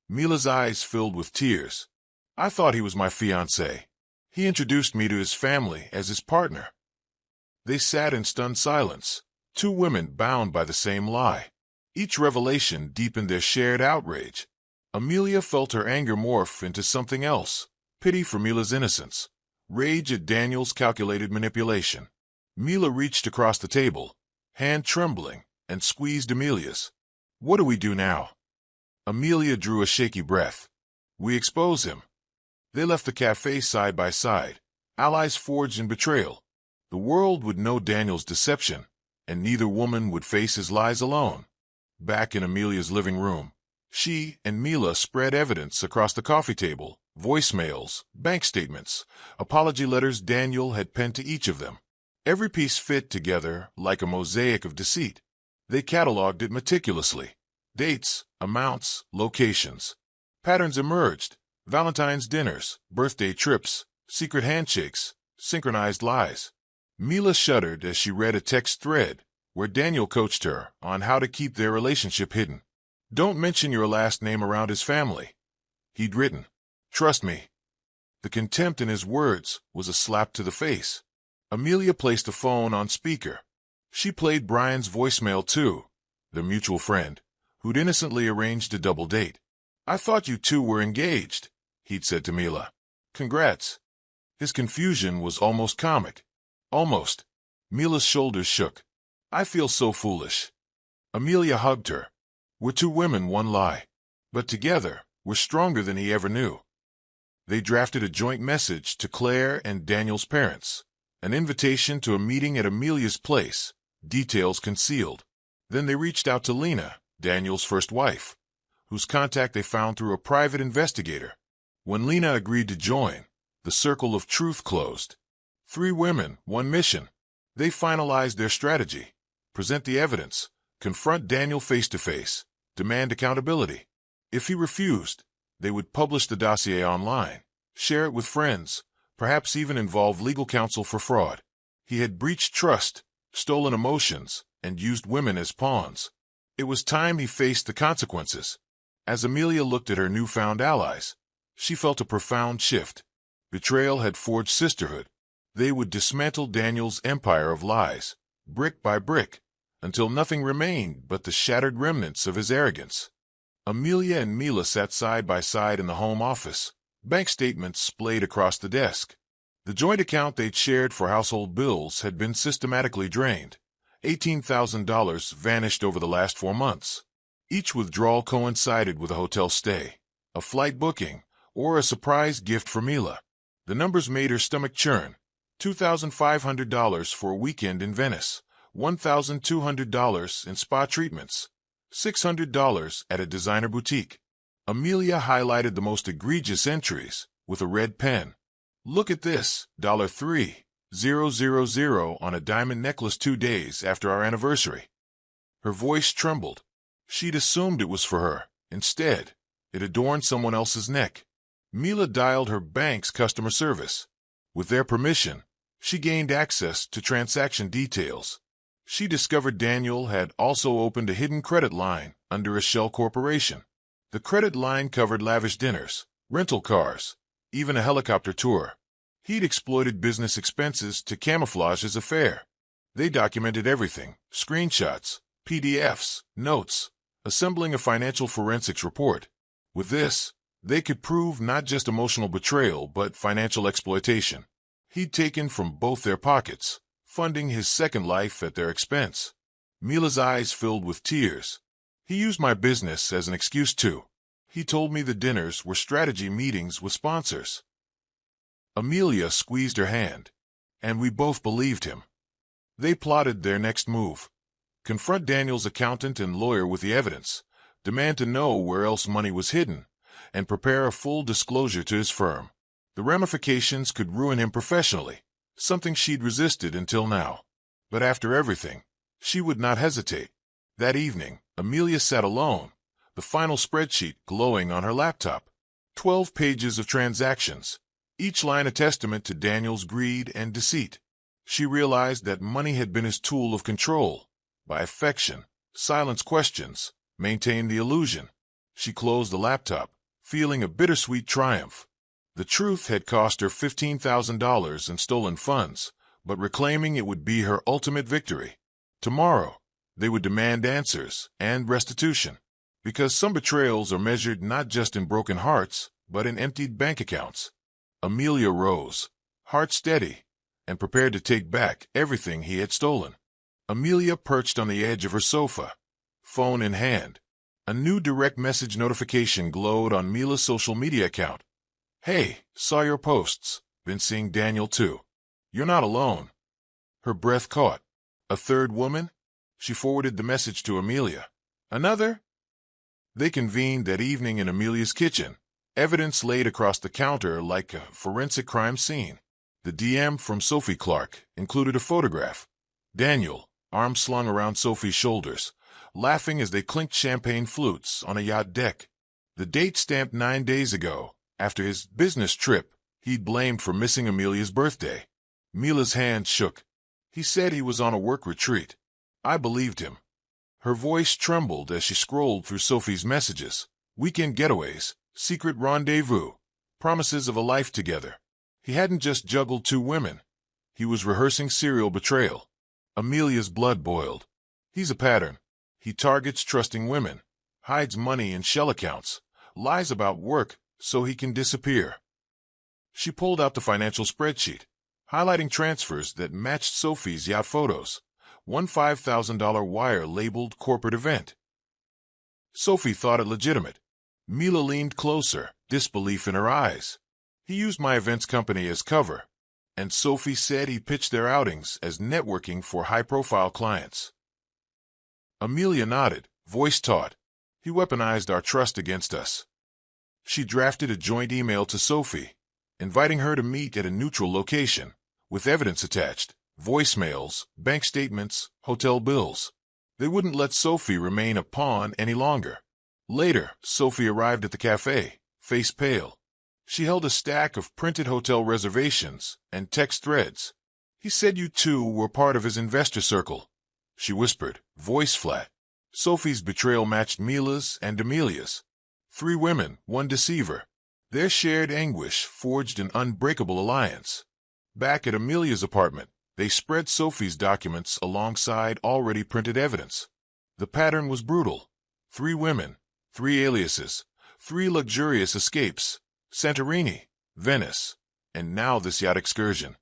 Mila's eyes filled with tears. I thought he was my fiancé. He introduced me to his family as his partner. They sat in stunned silence, two women bound by the same lie. Each revelation deepened their shared outrage. Amelia felt her anger morph into something else, pity for Mila's innocence, rage at Daniel's calculated manipulation. Mila reached across the table, hand trembling, and squeezed Amelia's. What do we do now? Amelia drew a shaky breath. We expose him. They left the cafe side by side, allies forged in betrayal. The world would know Daniel's deception, and neither woman would face his lies alone. Back in Amelia's living room, she and Mila spread evidence across the coffee table, voicemails, bank statements, apology letters Daniel had penned to each of them. Every piece fit together like a mosaic of deceit. They cataloged it meticulously. Dates, amounts, locations. Patterns emerged. Valentine's dinners, birthday trips, secret handshakes, synchronized lies. Mila shuddered as she read a text thread where Daniel coached her on how to keep their relationship hidden. Don't mention your last name around his family, he'd written. Trust me. The contempt in his words was a slap to the face. Amelia placed the phone on speaker. She played Brian's voicemail too, the mutual friend, who'd innocently arranged a double date. I thought you two were engaged, he'd said to Mila. Congrats. His confusion was almost comic. Almost. Mila's shoulders shook. I feel so foolish. Amelia hugged her. We're two women, one lie. But together, we're stronger than he ever knew. They drafted a joint message to Claire and Daniel's parents, an invitation to a meeting at Amelia's place, details concealed. Then they reached out to Lena, Daniel's first wife, whose contact they found through a private investigator. When Lena agreed to join, the circle of truth closed. 3 women, 1 mission. They finalized their strategy. Present the evidence, confront Daniel face-to-face, demand accountability. If he refused, they would publish the dossier online, share it with friends, perhaps even involve legal counsel for fraud. He had breached trust, stolen emotions, and used women as pawns. It was time he faced the consequences. As Amelia looked at her newfound allies, she felt a profound shift. Betrayal had forged sisterhood. They would dismantle Daniel's empire of lies, brick by brick, until nothing remained but the shattered remnants of his arrogance. Amelia and Mila sat side by side in the home office, bank statements splayed across the desk. The joint account they'd shared for household bills had been systematically drained. $18,000 vanished over the last 4 months. Each withdrawal coincided with a hotel stay, a flight booking, or a surprise gift for Mila. The numbers made her stomach churn. $2,500 for a weekend in Venice, $1,200 in spa treatments, $600 at a designer boutique. Amelia highlighted the most egregious entries with a red pen. Look at this, $3,000 on a diamond necklace 2 days after our anniversary. Her voice trembled. She'd assumed it was for her. Instead, it adorned someone else's neck. Mila dialed her bank's customer service. With their permission, she gained access to transaction details. She discovered Daniel had also opened a hidden credit line under a shell corporation. The credit line covered lavish dinners, rental cars, even a helicopter tour. He'd exploited business expenses to camouflage his affair. They documented everything, screenshots, PDFs, notes, assembling a financial forensics report. With this, they could prove not just emotional betrayal but financial exploitation. He'd taken from both their pockets, funding his second life at their expense. Mila's eyes filled with tears. He used my business as an excuse too. He told me the dinners were strategy meetings with sponsors. Amelia squeezed her hand, and we both believed him. They plotted their next move. Confront Daniel's accountant and lawyer with the evidence, demand to know where else money was hidden, and prepare a full disclosure to his firm. The ramifications could ruin him professionally, something she'd resisted until now. But after everything, she would not hesitate. That evening, Amelia sat alone, the final spreadsheet glowing on her laptop. 12 pages of transactions, each line a testament to Daniel's greed and deceit. She realized that money had been his tool of control, by affection, silence questions, maintain the illusion. She closed the laptop, feeling a bittersweet triumph. The truth had cost her $15,000 in stolen funds, but reclaiming it would be her ultimate victory. Tomorrow, they would demand answers and restitution, because some betrayals are measured not just in broken hearts, but in emptied bank accounts. Amelia rose, heart steady, and prepared to take back everything he had stolen. Amelia perched on the edge of her sofa, phone in hand. A new direct message notification glowed on Mila's social media account. "Hey, saw your posts. Been seeing Daniel too. You're not alone." Her breath caught. A third woman? She forwarded the message to Amelia. Another? They convened that evening in Amelia's kitchen, evidence laid across the counter like a forensic crime scene. The DM from Sophie Clark included a photograph. Daniel, arms slung around Sophie's shoulders, laughing as they clinked champagne flutes on a yacht deck. The date stamped 9 days ago, after his business trip he'd blamed for missing Amelia's birthday. Mila's hand shook. He said he was on a work retreat. I believed him. Her voice trembled as she scrolled through Sophie's messages. Weekend getaways, secret rendezvous, promises of a life together. He hadn't just juggled 2 women. He was rehearsing serial betrayal. Amelia's blood boiled. He's a pattern. He targets trusting women, hides money in shell accounts, lies about work so he can disappear. She pulled out the financial spreadsheet, highlighting transfers that matched Sophie's yacht photos. One $5,000 wire labeled corporate event. Sophie thought it legitimate. Mila leaned closer, disbelief in her eyes. He used my events company as cover, and Sophie said he pitched their outings as networking for high-profile clients. Amelia nodded, voice taut. He weaponized our trust against us. She drafted a joint email to Sophie, inviting her to meet at a neutral location, with evidence attached. Voicemails, bank statements, hotel bills. They wouldn't let Sophie remain a pawn any longer. Later, Sophie arrived at the cafe, face pale. She held a stack of printed hotel reservations and text threads. He said you two were part of his investor circle, she whispered, voice flat. Sophie's betrayal matched Mila's and Amelia's. 3 women, 1 deceiver. Their shared anguish forged an unbreakable alliance. Back at Amelia's apartment, they spread Sophie's documents alongside already printed evidence. The pattern was brutal. 3 women, 3 aliases, 3 luxurious escapes. Santorini, Venice, and now this yacht excursion.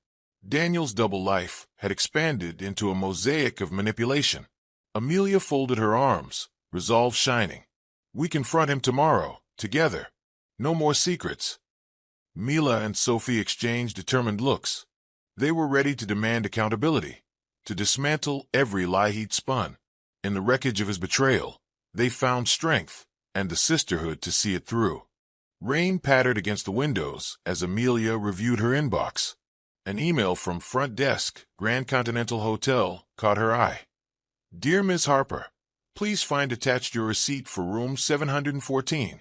Daniel's double life had expanded into a mosaic of manipulation. Amelia folded her arms, resolve shining. We confront him tomorrow, together. No more secrets. Mila and Sophie exchanged determined looks. They were ready to demand accountability, to dismantle every lie he'd spun. In the wreckage of his betrayal, they found strength and the sisterhood to see it through. Rain pattered against the windows as Amelia reviewed her inbox. An email from front desk, Grand Continental Hotel, caught her eye. Dear Ms. Harper, please find attached your receipt for room 714,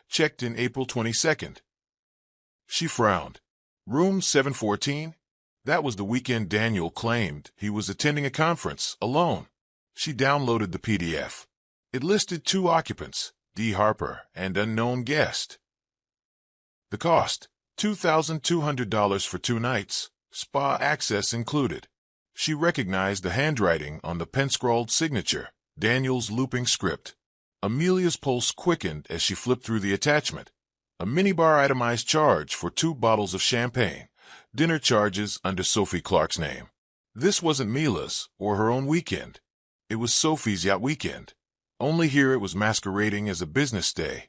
checked in April 22nd. She frowned. Room 714? That was the weekend Daniel claimed he was attending a conference, alone. She downloaded the PDF. It listed 2 occupants, D. Harper and unknown guest. The cost, $2,200 for 2 nights, spa access included. She recognized the handwriting on the pen-scrawled signature, Daniel's looping script. Amelia's pulse quickened as she flipped through the attachment. A minibar itemized charge for 2 bottles of champagne. Dinner charges under Sophie Clark's name. This wasn't Mila's or her own weekend. It was Sophie's yacht weekend. Only here it was masquerading as a business day.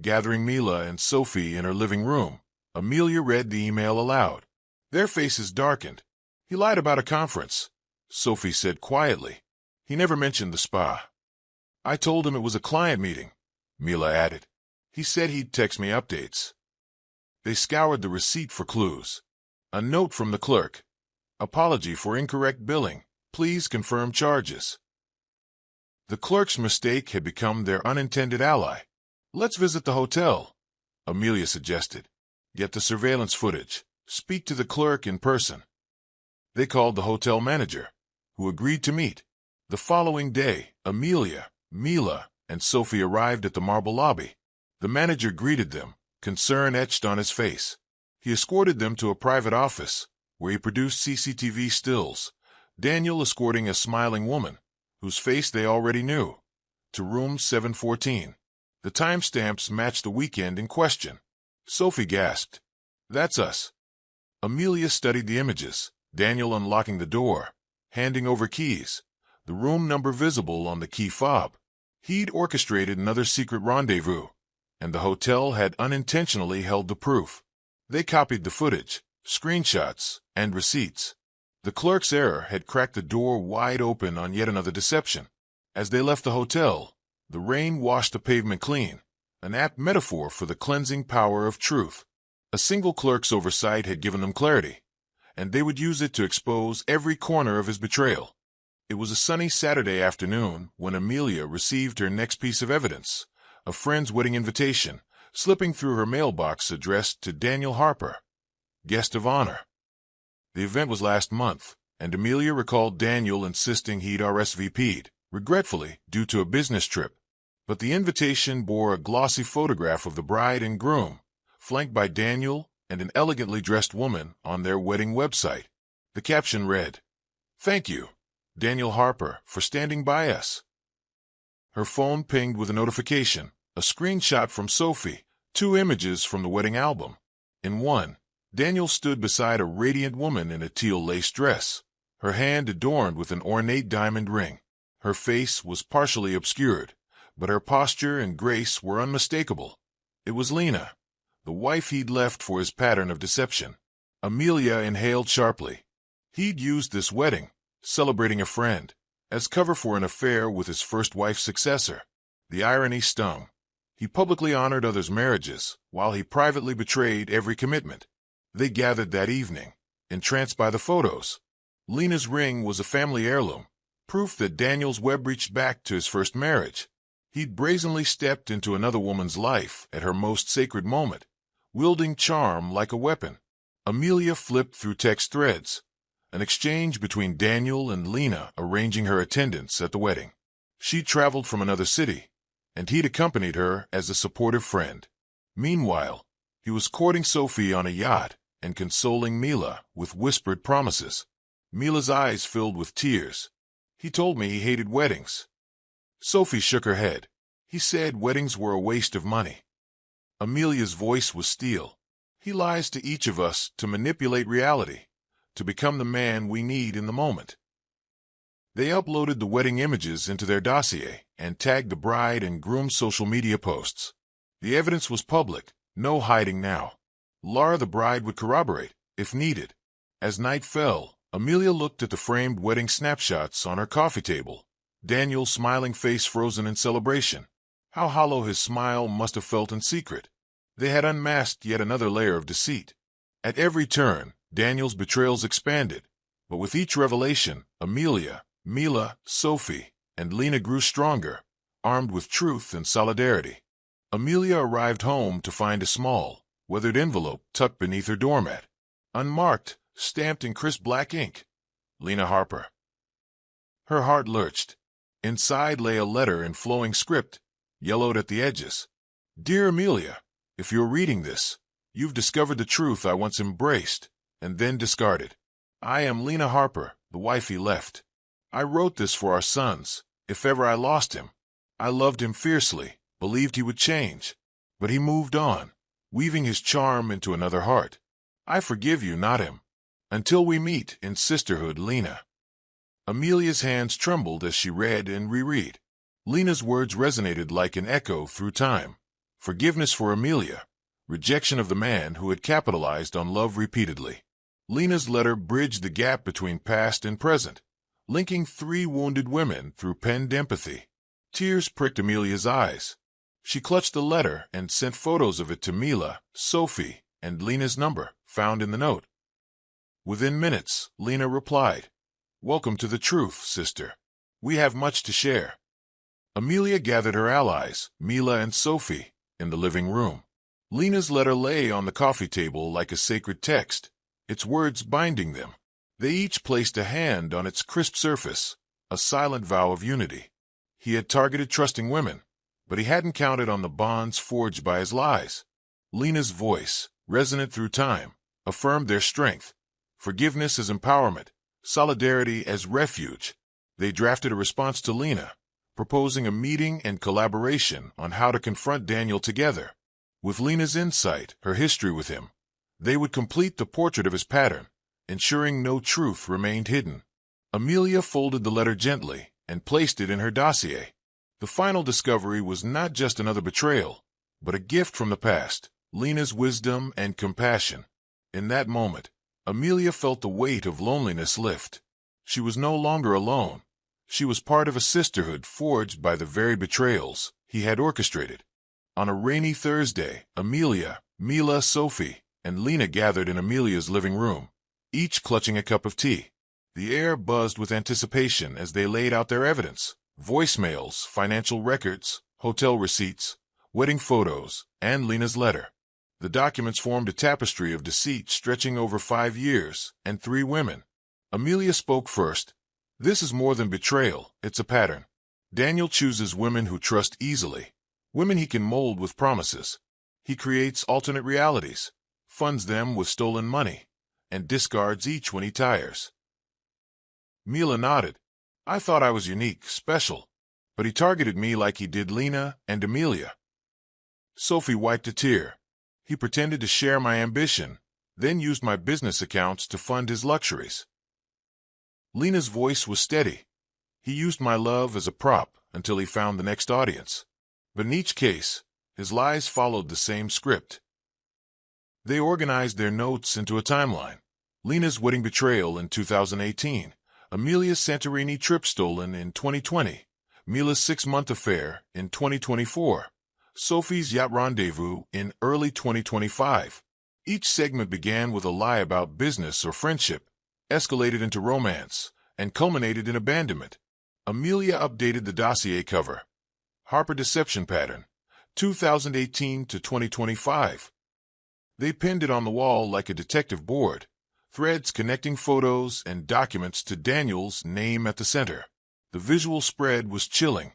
Gathering Mila and Sophie in her living room, Amelia read the email aloud. Their faces darkened. He lied about a conference, Sophie said quietly. He never mentioned the spa. I told him it was a client meeting, Mila added. He said he'd text me updates. They scoured the receipt for clues. A note from the clerk. Apology for incorrect billing. Please confirm charges. The clerk's mistake had become their unintended ally. Let's visit the hotel, Amelia suggested. Get the surveillance footage. Speak to the clerk in person. They called the hotel manager, who agreed to meet. The following day, Amelia, Mila, and Sophie arrived at the marble lobby. The manager greeted them, concern etched on his face. He escorted them to a private office, where he produced CCTV stills, Daniel escorting a smiling woman, whose face they already knew, to room 714. The timestamps matched the weekend in question. Sophie gasped, "That's us." Amelia studied the images, Daniel unlocking the door, handing over keys, the room number visible on the key fob. He'd orchestrated another secret rendezvous, and the hotel had unintentionally held the proof. They copied the footage, screenshots, and receipts. The clerk's error had cracked the door wide open on yet another deception. As they left the hotel, the rain washed the pavement clean, an apt metaphor for the cleansing power of truth. A single clerk's oversight had given them clarity, and they would use it to expose every corner of his betrayal. It was a sunny Saturday afternoon when Amelia received her next piece of evidence, a friend's wedding invitation, slipping through her mailbox addressed to Daniel Harper, guest of honor. The event was last month, and Amelia recalled Daniel insisting he'd RSVP'd, regretfully, due to a business trip. But the invitation bore a glossy photograph of the bride and groom, flanked by Daniel and an elegantly dressed woman on their wedding website. The caption read, "Thank you, Daniel Harper, for standing by us." Her phone pinged with a notification, a screenshot from Sophie, 2 images from the wedding album. In one, Daniel stood beside a radiant woman in a teal lace dress, her hand adorned with an ornate diamond ring. Her face was partially obscured, but her posture and grace were unmistakable. It was Lena, the wife he'd left for his pattern of deception. Amelia inhaled sharply. He'd used this wedding, celebrating a friend, as cover for an affair with his first wife's successor. The irony stung. He publicly honored others' marriages, while he privately betrayed every commitment. They gathered that evening, entranced by the photos. Lena's ring was a family heirloom, proof that Daniel's web reached back to his first marriage. He'd brazenly stepped into another woman's life at her most sacred moment, wielding charm like a weapon. Amelia flipped through text threads, an exchange between Daniel and Lena arranging her attendance at the wedding. She'd traveled from another city, and he'd accompanied her as a supportive friend. Meanwhile, he was courting Sophie on a yacht and consoling Mila with whispered promises. Mila's eyes filled with tears. "He told me he hated weddings." Sophie shook her head. "He said weddings were a waste of money." Amelia's voice was steel. "He lies to each of us to manipulate reality, to become the man we need in the moment." They uploaded the wedding images into their dossier and tagged the bride and groom's social media posts. The evidence was public, no hiding now. Laura the bride would corroborate, if needed. As night fell, Amelia looked at the framed wedding snapshots on her coffee table, Daniel's smiling face frozen in celebration. How hollow his smile must have felt in secret. They had unmasked yet another layer of deceit. At every turn, Daniel's betrayals expanded, but with each revelation, Amelia, Mila, Sophie, and Lena grew stronger, armed with truth and solidarity. Amelia arrived home to find a small, weathered envelope tucked beneath her doormat. Unmarked, stamped in crisp black ink. Lena Harper. Her heart lurched. Inside lay a letter in flowing script, yellowed at the edges. "Dear Amelia, if you're reading this, you've discovered the truth I once embraced, and then discarded. I am Lena Harper, the wife he left. I wrote this for our sons, if ever I lost him. I loved him fiercely, believed he would change, but he moved on, weaving his charm into another heart. I forgive you, not him. Until we meet in sisterhood, Lena." Amelia's hands trembled as she read and reread. Lena's words resonated like an echo through time. Forgiveness for Amelia, rejection of the man who had capitalized on love repeatedly. Lena's letter bridged the gap between past and present, linking 3 wounded women through penned empathy. Tears pricked Amelia's eyes. She clutched the letter and sent photos of it to Mila, Sophie, and Lena's number, found in the note. Within minutes, Lena replied, "Welcome to the truth, sister. We have much to share." Amelia gathered her allies, Mila and Sophie, in the living room. Lena's letter lay on the coffee table like a sacred text, its words binding them. They each placed a hand on its crisp surface, a silent vow of unity. He had targeted trusting women, but he hadn't counted on the bonds forged by his lies. Lena's voice, resonant through time, affirmed their strength. Forgiveness as empowerment, solidarity as refuge. They drafted a response to Lena, proposing a meeting and collaboration on how to confront Daniel together. With Lena's insight, her history with him, they would complete the portrait of his pattern, ensuring no truth remained hidden. Amelia folded the letter gently and placed it in her dossier. The final discovery was not just another betrayal, but a gift from the past, Lena's wisdom and compassion. In that moment, Amelia felt the weight of loneliness lift. She was no longer alone. She was part of a sisterhood forged by the very betrayals he had orchestrated. On a rainy Thursday, Amelia, Mila, Sophie, and Lena gathered in Amelia's living room, each clutching a cup of tea. The air buzzed with anticipation as they laid out their evidence: voicemails, financial records, hotel receipts, wedding photos, and Lena's letter. The documents formed a tapestry of deceit stretching over 5 years and 3 women. Amelia spoke first. "This is more than betrayal, it's a pattern. Daniel chooses women who trust easily, women he can mold with promises. He creates alternate realities, funds them with stolen money, and discards each when he tires." Mila nodded. "I thought I was unique, special, but he targeted me like he did Lena and Amelia." Sophie wiped a tear. "He pretended to share my ambition, then used my business accounts to fund his luxuries." Lena's voice was steady. "He used my love as a prop until he found the next audience. But in each case, his lies followed the same script." They organized their notes into a timeline. Lena's wedding betrayal in 2018, Amelia's Santorini trip stolen in 2020, Mila's 6-month affair in 2024, Sophie's yacht rendezvous in early 2025. Each segment began with a lie about business or friendship, escalated into romance, and culminated in abandonment. Amelia updated the dossier cover. Harper Deception Pattern, 2018 to 2025. They pinned it on the wall like a detective board, threads connecting photos and documents to Daniel's name at the center. The visual spread was chilling.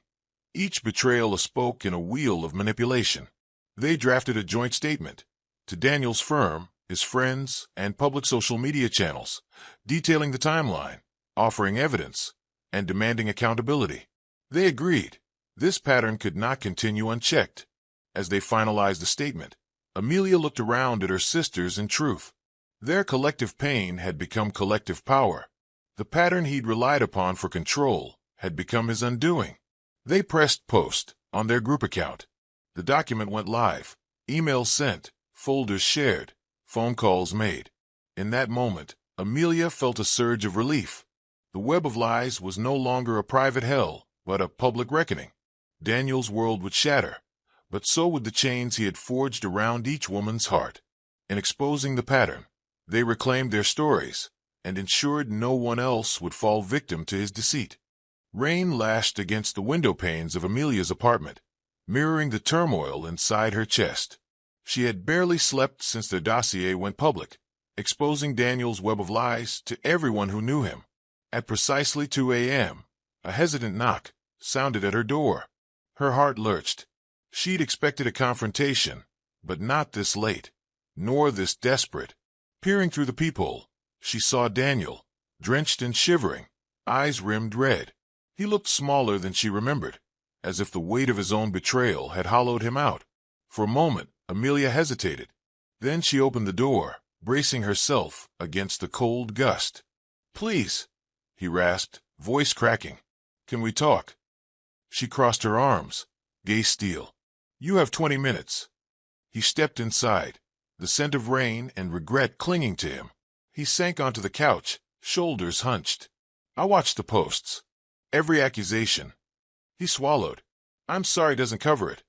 Each betrayal spoke in a wheel of manipulation. They drafted a joint statement to Daniel's firm, his friends, and public social media channels, detailing the timeline, offering evidence, and demanding accountability. They agreed. This pattern could not continue unchecked. As they finalized the statement, Amelia looked around at her sisters in truth. Their collective pain had become collective power. The pattern he'd relied upon for control had become his undoing. They pressed post on their group account. The document went live. Emails sent, folders shared, phone calls made. In that moment, Amelia felt a surge of relief. The web of lies was no longer a private hell, but a public reckoning. Daniel's world would shatter, but so would the chains he had forged around each woman's heart. In exposing the pattern, they reclaimed their stories and ensured no one else would fall victim to his deceit. Rain lashed against the window panes of Amelia's apartment, mirroring the turmoil inside her chest. She had barely slept since their dossier went public, exposing Daniel's web of lies to everyone who knew him. At precisely 2 a.m., a hesitant knock sounded at her door. Her heart lurched. She'd expected a confrontation, but not this late, nor this desperate. Peering through the peephole, she saw Daniel, drenched and shivering, eyes rimmed red. He looked smaller than she remembered, as if the weight of his own betrayal had hollowed him out. For a moment, Amelia hesitated. Then she opened the door, bracing herself against the cold gust. "Please," he rasped, voice cracking. "Can we talk?" She crossed her arms. "Gay steel. You have 20 minutes. He stepped inside, the scent of rain and regret clinging to him. He sank onto the couch, shoulders hunched. "I watched the posts. Every accusation." He swallowed. "I'm sorry doesn't cover it."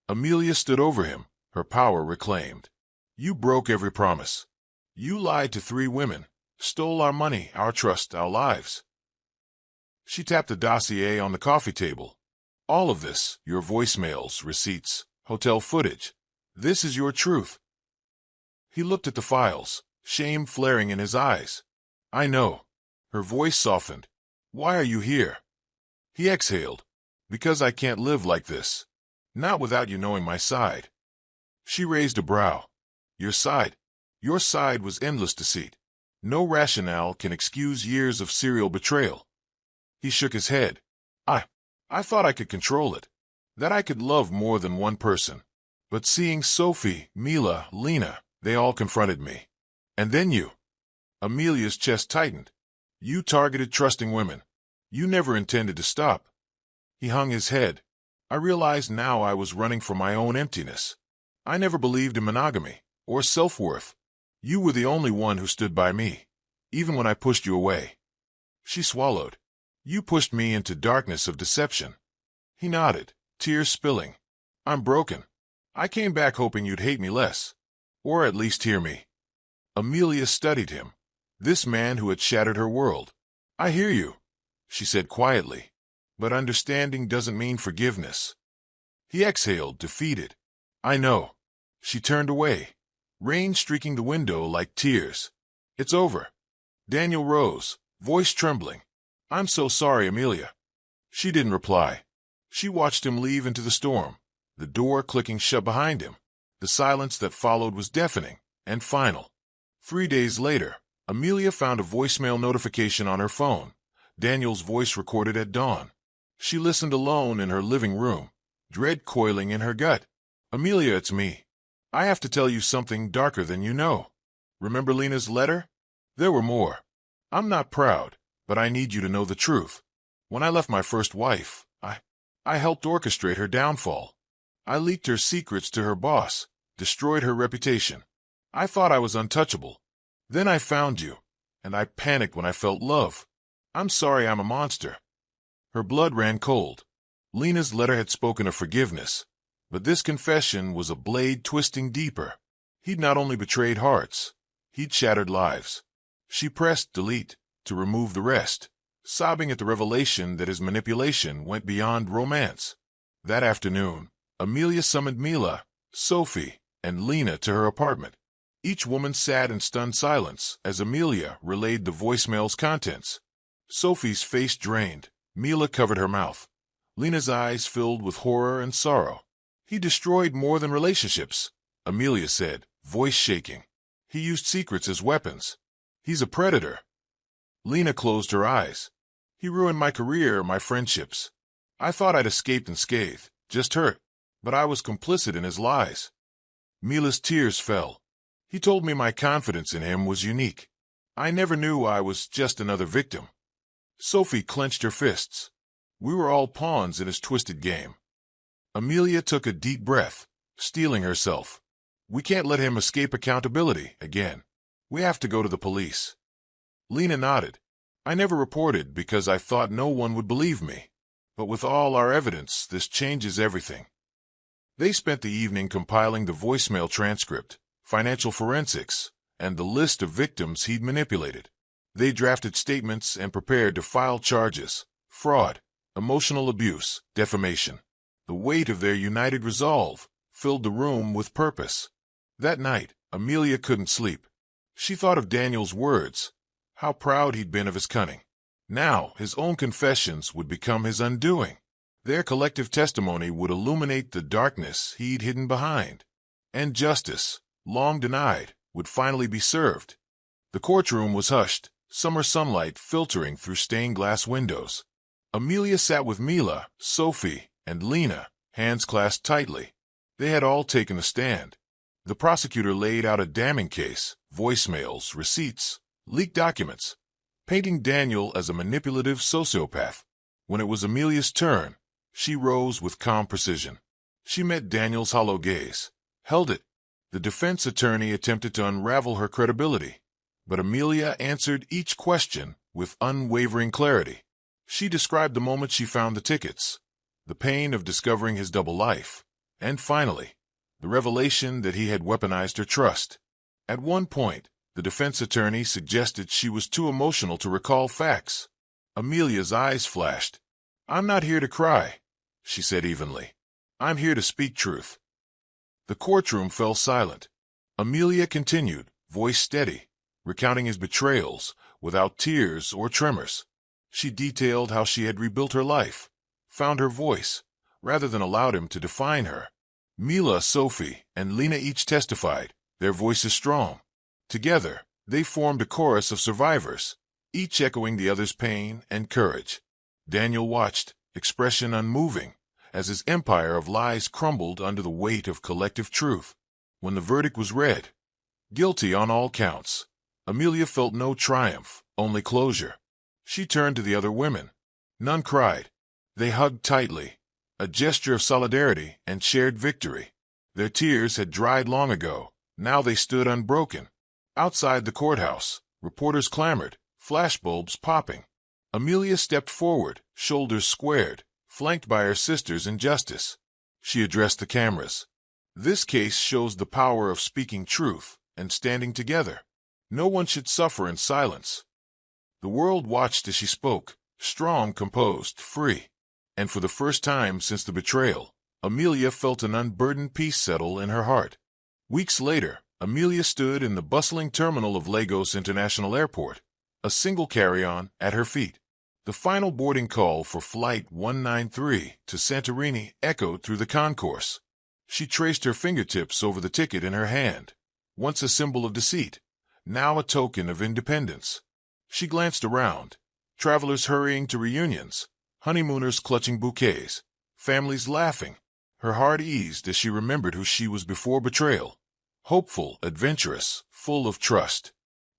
Amelia stood over him, her power reclaimed. "You broke every promise. You lied to 3 women, stole our money, our trust, our lives." She tapped the dossier on the coffee table. "All of this, your voicemails, receipts, hotel footage. This is your truth." He looked at the files, shame flaring in his eyes. "I know." Her voice softened. Why are you here? He exhaled. Because I can't live like this. Not without you knowing my side. She raised a brow. Your side? Your side was endless deceit. No rationale can excuse years of serial betrayal. He shook his head. I thought I could control it. That I could love more than one person. But seeing Sophie, Mila, Lena, they all confronted me. And then you. Amelia's chest tightened. You targeted trusting women. You never intended to stop. He hung his head. I realized now I was running from my own emptiness. I never believed in monogamy or self-worth. You were the only one who stood by me, even when I pushed you away. She swallowed. You pushed me into darkness of deception. He nodded, tears spilling. I'm broken. I came back hoping you'd hate me less, or at least hear me. Amelia studied him, this man who had shattered her world. I hear you, she said quietly, but understanding doesn't mean forgiveness. He exhaled, defeated. I know. She turned away, rain streaking the window like tears. It's over. Daniel rose, voice trembling. I'm so sorry, Amelia. She didn't reply. She watched him leave into the storm, the door clicking shut behind him. The silence that followed was deafening and final. 3 days later, Amelia found a voicemail notification on her phone, Daniel's voice recorded at dawn. She listened alone in her living room, dread coiling in her gut. Amelia, it's me. I have to tell you something darker than you know. Remember Lena's letter? There were more. I'm not proud, but I need you to know the truth. When I left my first wife, I helped orchestrate her downfall. I leaked her secrets to her boss, destroyed her reputation. I thought I was untouchable. Then I found you, and I panicked when I felt love. I'm sorry I'm a monster. Her blood ran cold. Lena's letter had spoken of forgiveness, but this confession was a blade twisting deeper. He'd not only betrayed hearts, he'd shattered lives. She pressed delete to remove the rest, sobbing at the revelation that his manipulation went beyond romance. That afternoon, Amelia summoned Mila, Sophie, and Lena to her apartment. Each woman sat in stunned silence as Amelia relayed the voicemail's contents. Sophie's face drained. Mila covered her mouth. Lena's eyes filled with horror and sorrow. He destroyed more than relationships, Amelia said, voice shaking. He used secrets as weapons. He's a predator. Lena closed her eyes. He ruined my career, my friendships. I thought I'd escaped unscathed, just hurt, but I was complicit in his lies. Mila's tears fell. He told me my confidence in him was unique. I never knew I was just another victim. Sophie clenched her fists. We were all pawns in his twisted game. Amelia took a deep breath, steeling herself. We can't let him escape accountability again. We have to go to the police. Lena nodded. I never reported because I thought no one would believe me. But with all our evidence, this changes everything. They spent the evening compiling the voicemail transcript, financial forensics, and the list of victims he'd manipulated. They drafted statements and prepared to file charges: fraud, emotional abuse, defamation. The weight of their united resolve filled the room with purpose. That night, Amelia couldn't sleep. She thought of Daniel's words, how proud he'd been of his cunning. Now, his own confessions would become his undoing. Their collective testimony would illuminate the darkness he'd hidden behind. And justice, long denied, would finally be served. The courtroom was hushed, summer sunlight filtering through stained glass windows. Amelia sat with Mila, Sophie, and Lena, hands clasped tightly. They had all taken a stand. The prosecutor laid out a damning case, voicemails, receipts, leaked documents, painting Daniel as a manipulative sociopath. When it was Amelia's turn, she rose with calm precision. She met Daniel's hollow gaze, held it. The defense attorney attempted to unravel her credibility, but Amelia answered each question with unwavering clarity. She described the moment she found the tickets, the pain of discovering his double life, and finally, the revelation that he had weaponized her trust. At one point, the defense attorney suggested she was too emotional to recall facts. Amelia's eyes flashed. I'm not here to cry, she said evenly. I'm here to speak truth. The courtroom fell silent. Amelia continued, voice steady, recounting his betrayals without tears or tremors. She detailed how she had rebuilt her life, found her voice, rather than allowed him to define her. Mila, Sophie, and Lena each testified, their voices strong. Together, they formed a chorus of survivors, each echoing the other's pain and courage. Daniel watched, expression unmoving, as his empire of lies crumbled under the weight of collective truth. When the verdict was read, guilty on all counts, Amelia felt no triumph, only closure. She turned to the other women. None cried. They hugged tightly, a gesture of solidarity and shared victory. Their tears had dried long ago. Now they stood unbroken. Outside the courthouse, reporters clamored, flashbulbs popping. Amelia stepped forward, shoulders squared, flanked by her sisters in justice. She addressed the cameras. This case shows the power of speaking truth and standing together. No one should suffer in silence. The world watched as she spoke, strong, composed, free. And for the first time since the betrayal, Amelia felt an unburdened peace settle in her heart. Weeks later, Amelia stood in the bustling terminal of Lagos International Airport, a single carry-on at her feet. The final boarding call for Flight 193 to Santorini echoed through the concourse. She traced her fingertips over the ticket in her hand, once a symbol of deceit, now a token of independence. She glanced around, travelers hurrying to reunions, honeymooners clutching bouquets, families laughing. Her heart eased as she remembered who she was before betrayal. Hopeful, adventurous, full of trust.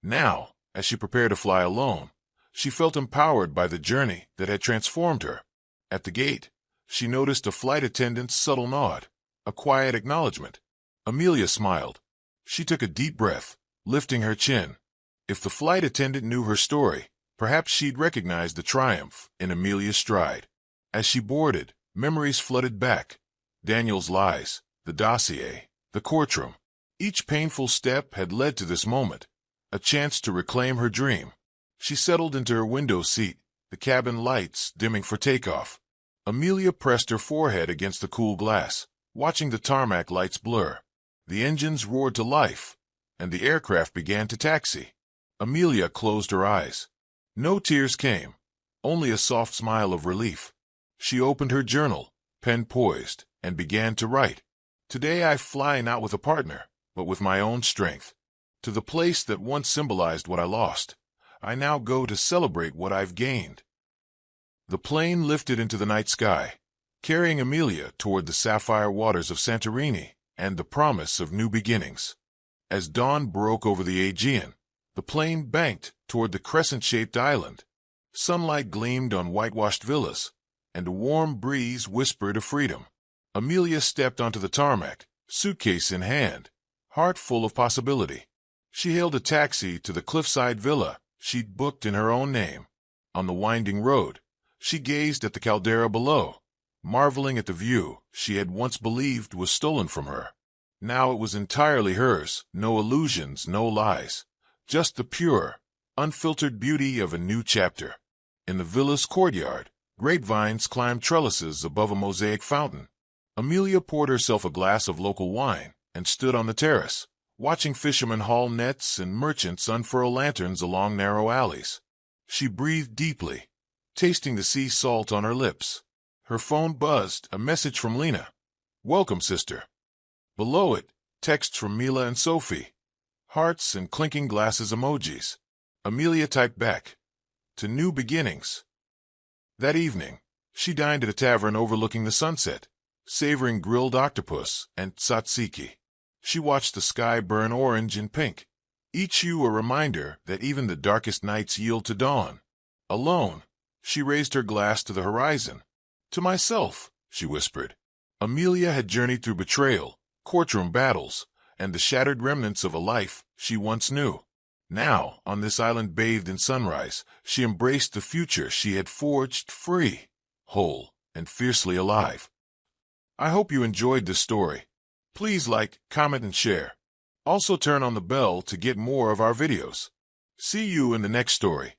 Now, as she prepared to fly alone, she felt empowered by the journey that had transformed her. At the gate, she noticed a flight attendant's subtle nod, a quiet acknowledgement. Amelia smiled. She took a deep breath, lifting her chin. If the flight attendant knew her story, perhaps she'd recognize the triumph in Amelia's stride. As she boarded, memories flooded back. Daniel's lies, the dossier, the courtroom. Each painful step had led to this moment, a chance to reclaim her dream. She settled into her window seat, the cabin lights dimming for takeoff. Amelia pressed her forehead against the cool glass, watching the tarmac lights blur. The engines roared to life, and the aircraft began to taxi. Amelia closed her eyes. No tears came, only a soft smile of relief. She opened her journal, pen poised, and began to write. Today I fly not with a partner, but with my own strength. To the place that once symbolized what I lost, I now go to celebrate what I've gained. The plane lifted into the night sky, carrying Amelia toward the sapphire waters of Santorini and the promise of new beginnings. As dawn broke over the Aegean, the plane banked toward the crescent-shaped island. Sunlight gleamed on whitewashed villas, and a warm breeze whispered of freedom. Amelia stepped onto the tarmac, suitcase in hand, heart full of possibility. She hailed a taxi to the cliffside villa she'd booked in her own name. On the winding road, she gazed at the caldera below, marveling at the view she had once believed was stolen from her. Now it was entirely hers, no illusions, no lies, just the pure, unfiltered beauty of a new chapter. In the villa's courtyard, grapevines climbed trellises above a mosaic fountain. Amelia poured herself a glass of local wine and stood on the terrace, watching fishermen haul nets and merchants unfurl lanterns along narrow alleys. She breathed deeply, tasting the sea salt on her lips. Her phone buzzed, a message from Lena. "Welcome, sister." Below it, texts from Mila and Sophie. Hearts and clinking glasses emojis. Amelia typed back, "To new beginnings." That evening, she dined at a tavern overlooking the sunset, savoring grilled octopus and tzatziki. She watched the sky burn orange and pink, each hue a reminder that even the darkest nights yield to dawn. Alone, she raised her glass to the horizon. "To myself," she whispered. Amelia had journeyed through betrayal, courtroom battles, and the shattered remnants of a life she once knew. Now, on this island bathed in sunrise, she embraced the future she had forged, free, whole, and fiercely alive. I hope you enjoyed this story. Please like, comment, and share. Also turn on the bell to get more of our videos. See you in the next story.